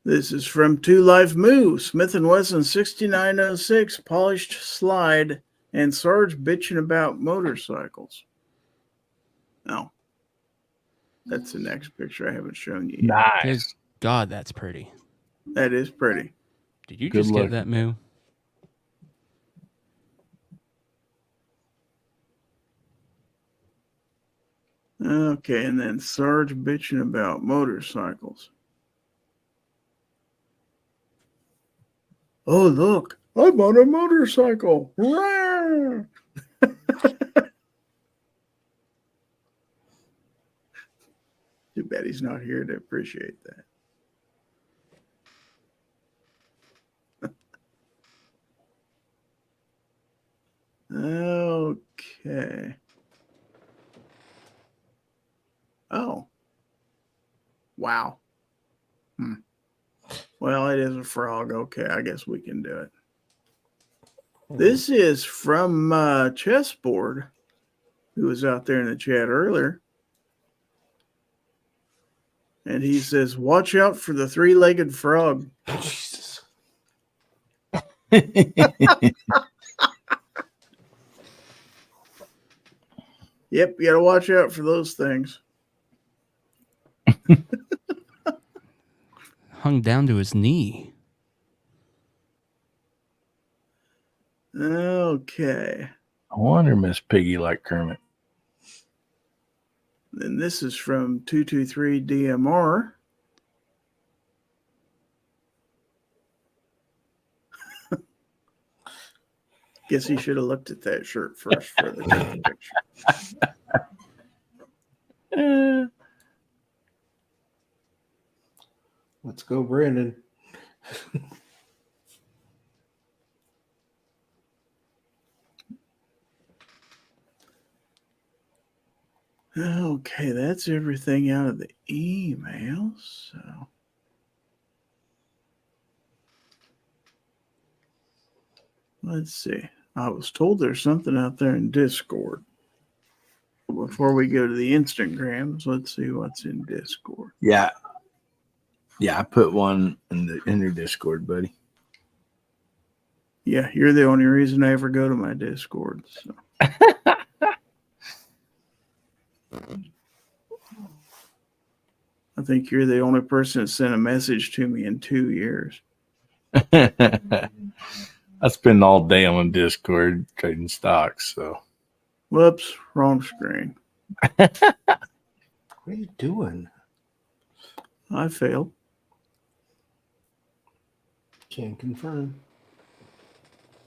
This is from 2 Live Moo, Smith & Wesson 6906, polished slide, and Sarge bitching about motorcycles. No. That's the next picture I haven't shown you yet. Nice. God, that's pretty. That is pretty. Did you Good just look. get that, Moo? Okay, and then Sarge bitching about motorcycles. Oh, look, I'm on a motorcycle. Rawr! Too bad he's not here to appreciate that. Okay. Oh. Wow. Well, it is a frog. Okay, I guess we can do it. This is from Chessboard, who was out there in the chat earlier. And he says, watch out for the 3-legged frog. Jesus. Yep, you got to watch out for those things. Hung down to his knee. Okay. I wonder Miss Piggy like Kermit. Then this is from 223 DMR. Guess he should have looked at that shirt first for the picture. Let's go, Brandon. Okay, that's everything out of the emails. So let's see. I was told there's something out there in Discord. Before we go to the Instagrams, let's see what's in Discord. Yeah. Yeah, I put one in your Discord, buddy. Yeah, you're the only reason I ever go to my Discord. So. I think you're the only person that sent a message to me in 2 years. I spend all day on Discord trading stocks, so. Whoops, wrong screen. What are you doing? I failed. Can't confirm.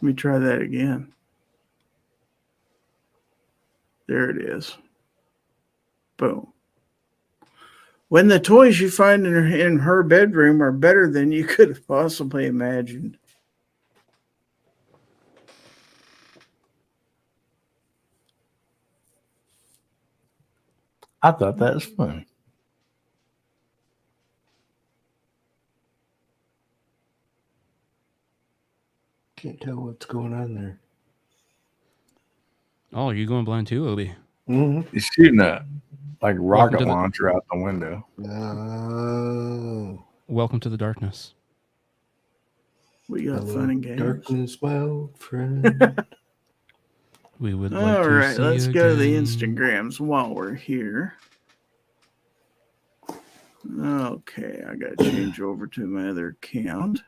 Let me try that again. There it is. Boom. When the toys you find in her bedroom are better than you could have possibly imagined. I thought that was funny. Can't tell what's going on there. Oh, are you going blind too, Obi? Mm-hmm. He's shooting a rocket to the- launcher out the window. Oh. Welcome to the darkness. We got Hello, fun and games. darkness, my old friend. We would like All to right, see let's you go to the again. Instagrams while we're here. Okay, I got to change over to my other account,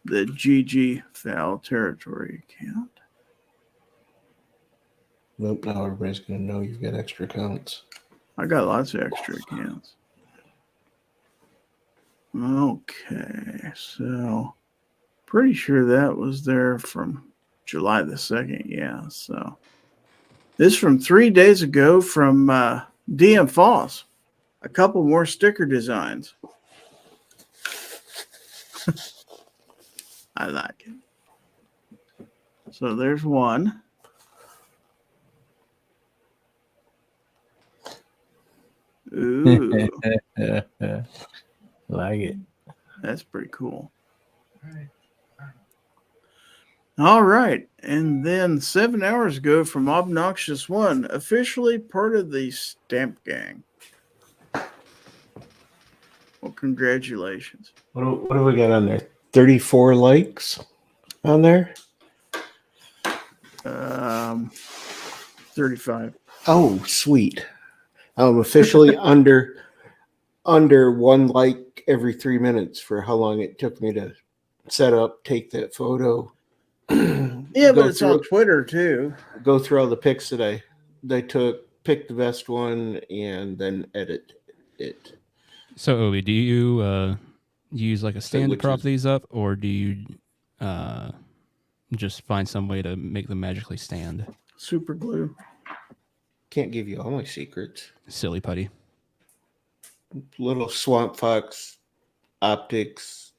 the GG Fowl Territory account. Nope, now everybody's going to know you've got extra accounts. I got lots of extra accounts. Okay, so pretty sure that was there from July the 2nd. Yeah, so this from 3 days ago from DM Foss. A couple more sticker designs. I like it. So there's one. Ooh, Like it. that's pretty cool. All right. And then 7 hours ago from Obnoxious One, officially part of the Stamp Gang. Well, congratulations. What do we got on there? 34 likes on there? 35. Oh, sweet. I'm officially under 1 like every 3 minutes for how long it took me to set up, take that photo. Yeah, but it's on Twitter too. Go through all the pics that they took, pick the best one, and then edit it. So, Obi, do you use like a stand to prop these up, or do you just find some way to make them magically stand? Super glue. Can't give you all my secrets. Silly putty. Little Swamp Fox optics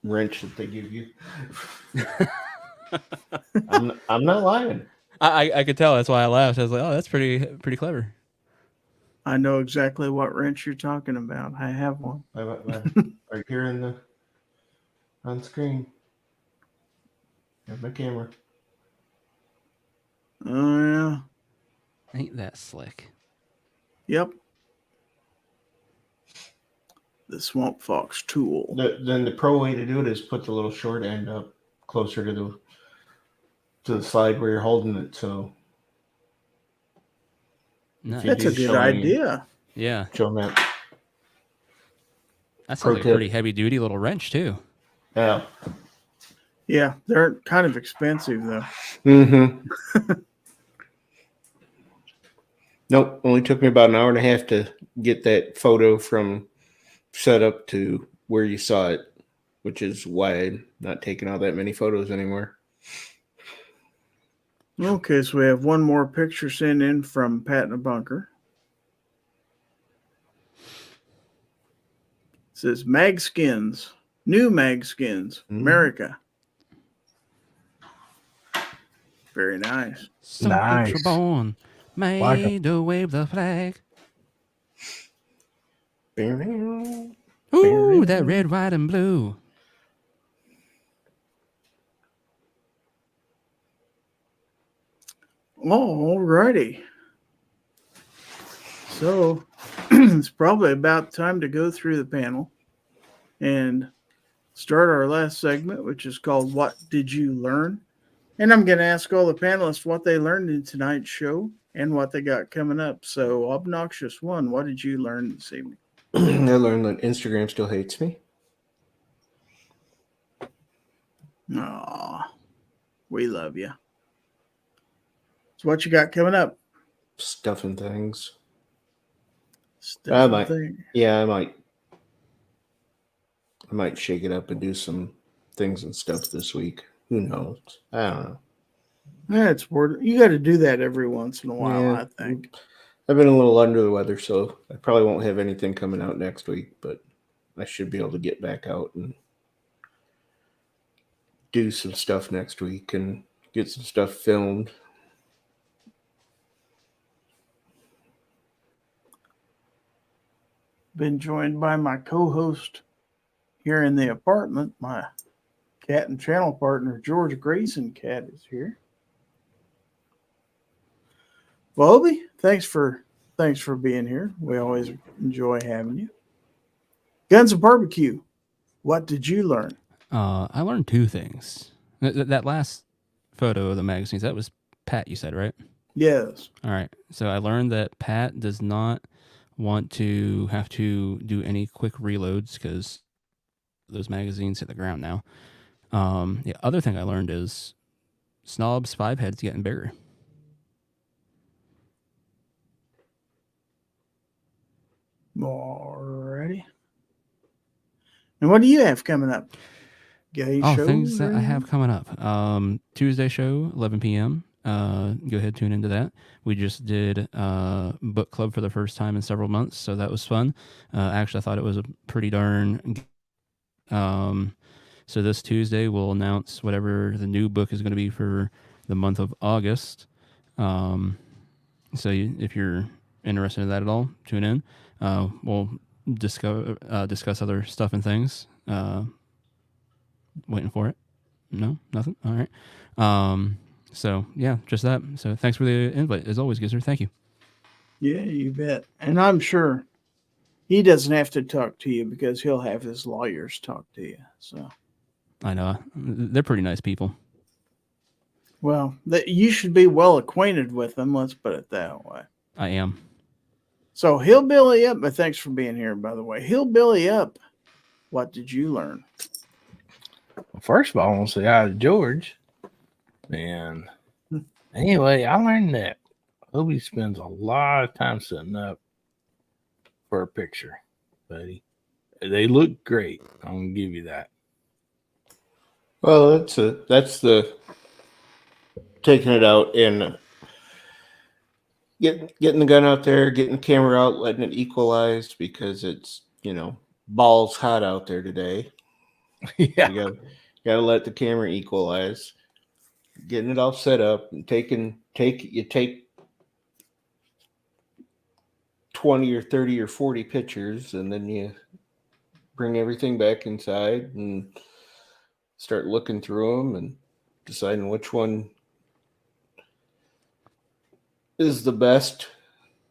wrench that they give you. I'm not lying. I could tell. That's why I laughed. I was like, oh, that's pretty clever. I know exactly what wrench you're talking about. I have one. Right here on screen. Have my camera. Oh, yeah. Ain't that slick? Yep. The Swamp Fox tool. Then the pro way to do it is put the little short end up closer to the slide where you're holding it. So Nice. That's a good idea. Yeah. Show them that. That sounds like a pretty heavy duty little wrench too. Yeah. Yeah, they're kind of expensive though. Mm-hmm. Nope. Only took me about an hour and a half to get that photo from setup to where you saw it, which is why I'm not taking all that many photos anymore. Okay, so we have one more picture sent in from Pat in a Bunker. It says Mag Skins, new Mag Skins, America. Very nice. Some Nice. folks were born made Like to wave the flag. Ooh, Ooh, that red, white, and blue. All righty. So it's probably about time to go through the panel and start our last segment, which is called What Did You Learn? And I'm going to ask all the panelists what they learned in tonight's show and what they got coming up. So, Obnoxious One, what did you learn this evening? I learned that Instagram still hates me. Aw, we love you. So, what you got coming up? Stuffing things. Stuff might. thing. Yeah, I might shake it up and do some things and stuff this week. Who knows? I don't know. Yeah, it's worth. You got to do that every once in a while, Yeah. I think. I've been a little under the weather, so I probably won't have anything coming out next week, but I should be able to get back out and do some stuff next week and get some stuff filmed. Been joined by my co-host here in the apartment. My cat and channel partner, George Grayson Cat, is here. Well, Obi, thanks for being here. We always enjoy having you. Guns and Barbecue. What did you learn? I learned two things. That last photo of the magazines, that was Pat, you said, right? Yes. All right. So I learned that Pat does not want to have to do any quick reloads because those magazines hit the ground now. The other thing I learned is Snob's 5 head's getting bigger. Alrighty. And what do you have coming up? Gay shows things that I anything? have coming up. Tuesday show, 11 p.m. Go ahead, tune into that. We just did book club for the first time in several months, so that was fun. Actually, I thought it was a pretty darn. So this Tuesday we'll announce whatever the new book is going to be for the month of August. If you're interested in that at all, tune in. We'll discuss other stuff and things. Waiting for it. No, nothing. All right. So yeah, just that. So thanks for the invite as always, Gizzard. Thank you. Yeah, you bet. And I'm sure he doesn't have to talk to you because he'll have his lawyers talk to you. So I know they're pretty nice people. well, you should be well acquainted with them. Let's put it that way. I am. So Hillbilly Up. But thanks for being here, by the way. Hillbilly Up. What did you learn? Well, first of all, I want to say hi to George. And anyway, I learned that Obi spends a lot of time setting up for a picture, buddy. They look great. I'm gonna give you that. Well, that's the taking it out and getting the gun out there, getting the camera out, letting it equalize because it's balls hot out there today. Yeah. You gotta let the camera equalize. Getting it all set up and take 20 or 30 or 40 pictures, and then you bring everything back inside and start looking through them and deciding which one is the best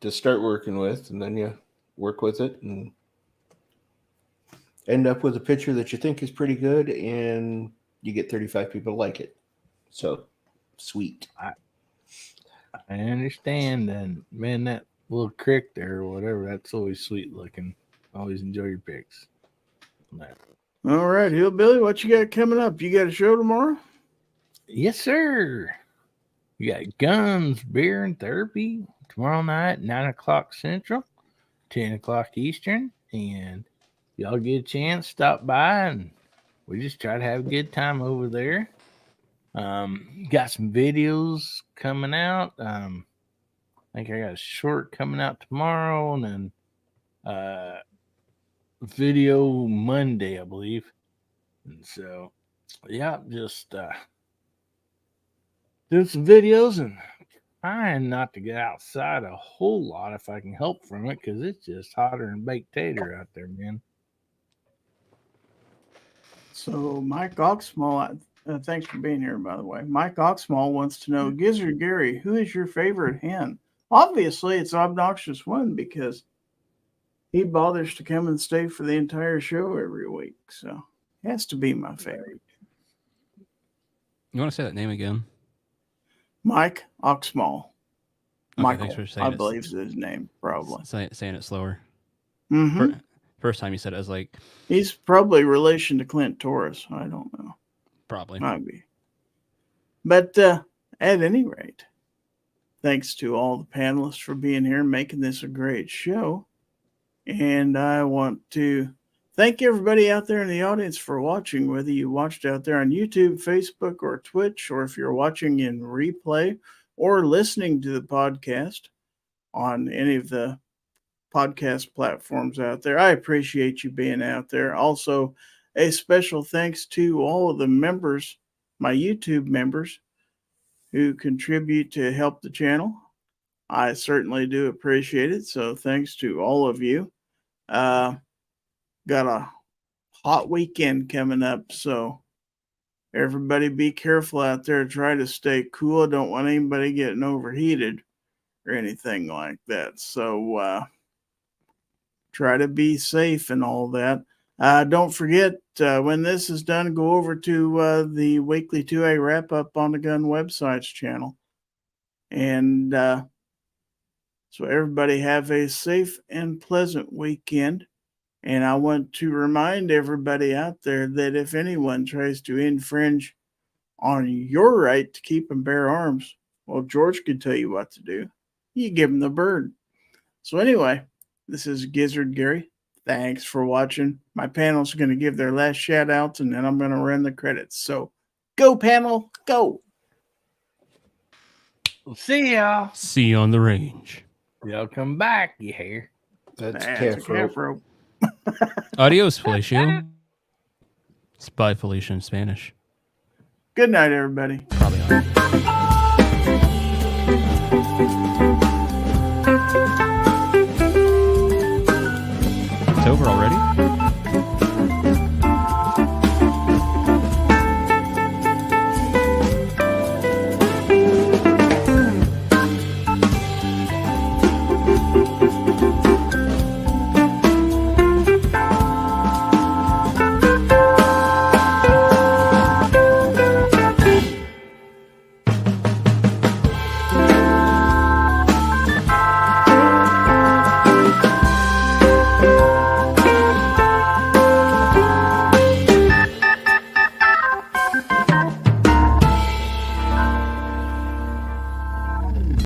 to start working with, and then you work with it and end up with a picture that you think is pretty good, and you get 35 people to like it. So sweet. I understand, and man, that little crick there or whatever, that's always sweet looking. Always enjoy your pics. All right, Hillbilly, what you got coming up? You got a show tomorrow? Yes, sir. We got guns, beer, and therapy tomorrow night, 9 o'clock Central, 10 o'clock Eastern. And y'all get a chance, stop by, and we just try to have a good time over there. Got some videos coming out. I think I got a short coming out tomorrow, and then video Monday, I believe. And so, yeah, just do some videos and trying not to get outside a whole lot if I can help from it, because it's just hotter than baked tater out there, man. So Mike Oxmall, thanks for being here, by the way. Mike Oxmall wants to know, Gizzard Gary, who is your favorite hen? Obviously, it's Obnoxious One because he bothers to come and stay for the entire show every week. So it has to be my favorite. You want to say that name again? Mike Oxmall. Okay, Michael, thanks for saying I it. believe is his name, probably. Saying it slower. Mm-hmm. First time you said it, I was like, He's probably relation to Clint Torres. I don't know. probably. Might be. But at any rate, thanks to all the panelists for being here and making this a great show. And I want to thank everybody out there in the audience for watching, whether you watched out there on YouTube, Facebook, or Twitch, or if you're watching in replay or listening to the podcast. on any of the podcast platforms out there. I appreciate you being out there. Also, a special thanks to all of the members, my YouTube members, who contribute to help the channel. I certainly do appreciate it. So thanks to all of you. Got a hot weekend coming up, so everybody be careful out there. Try to stay cool. Don't want anybody getting overheated or anything like that. So try to be safe and all that. Don't forget, when this is done, go over to the weekly 2A wrap up on the Gun Websites channel. And so everybody have a safe and pleasant weekend. And I want to remind everybody out there that if anyone tries to infringe on your right to keep and bear arms, well, George could tell you what to do. You give him the bird. So anyway, this is Gizzard Gary. Thanks for watching. My panel's going to give their last shout outs, and then I'm going to run the credits. So go, panel, go. We'll see y'all. See you on the range. Y'all come back, you hear? That's a calf rope. Adios, Felicio. It's by Felicia in Spanish. Good night, everybody. Probably not.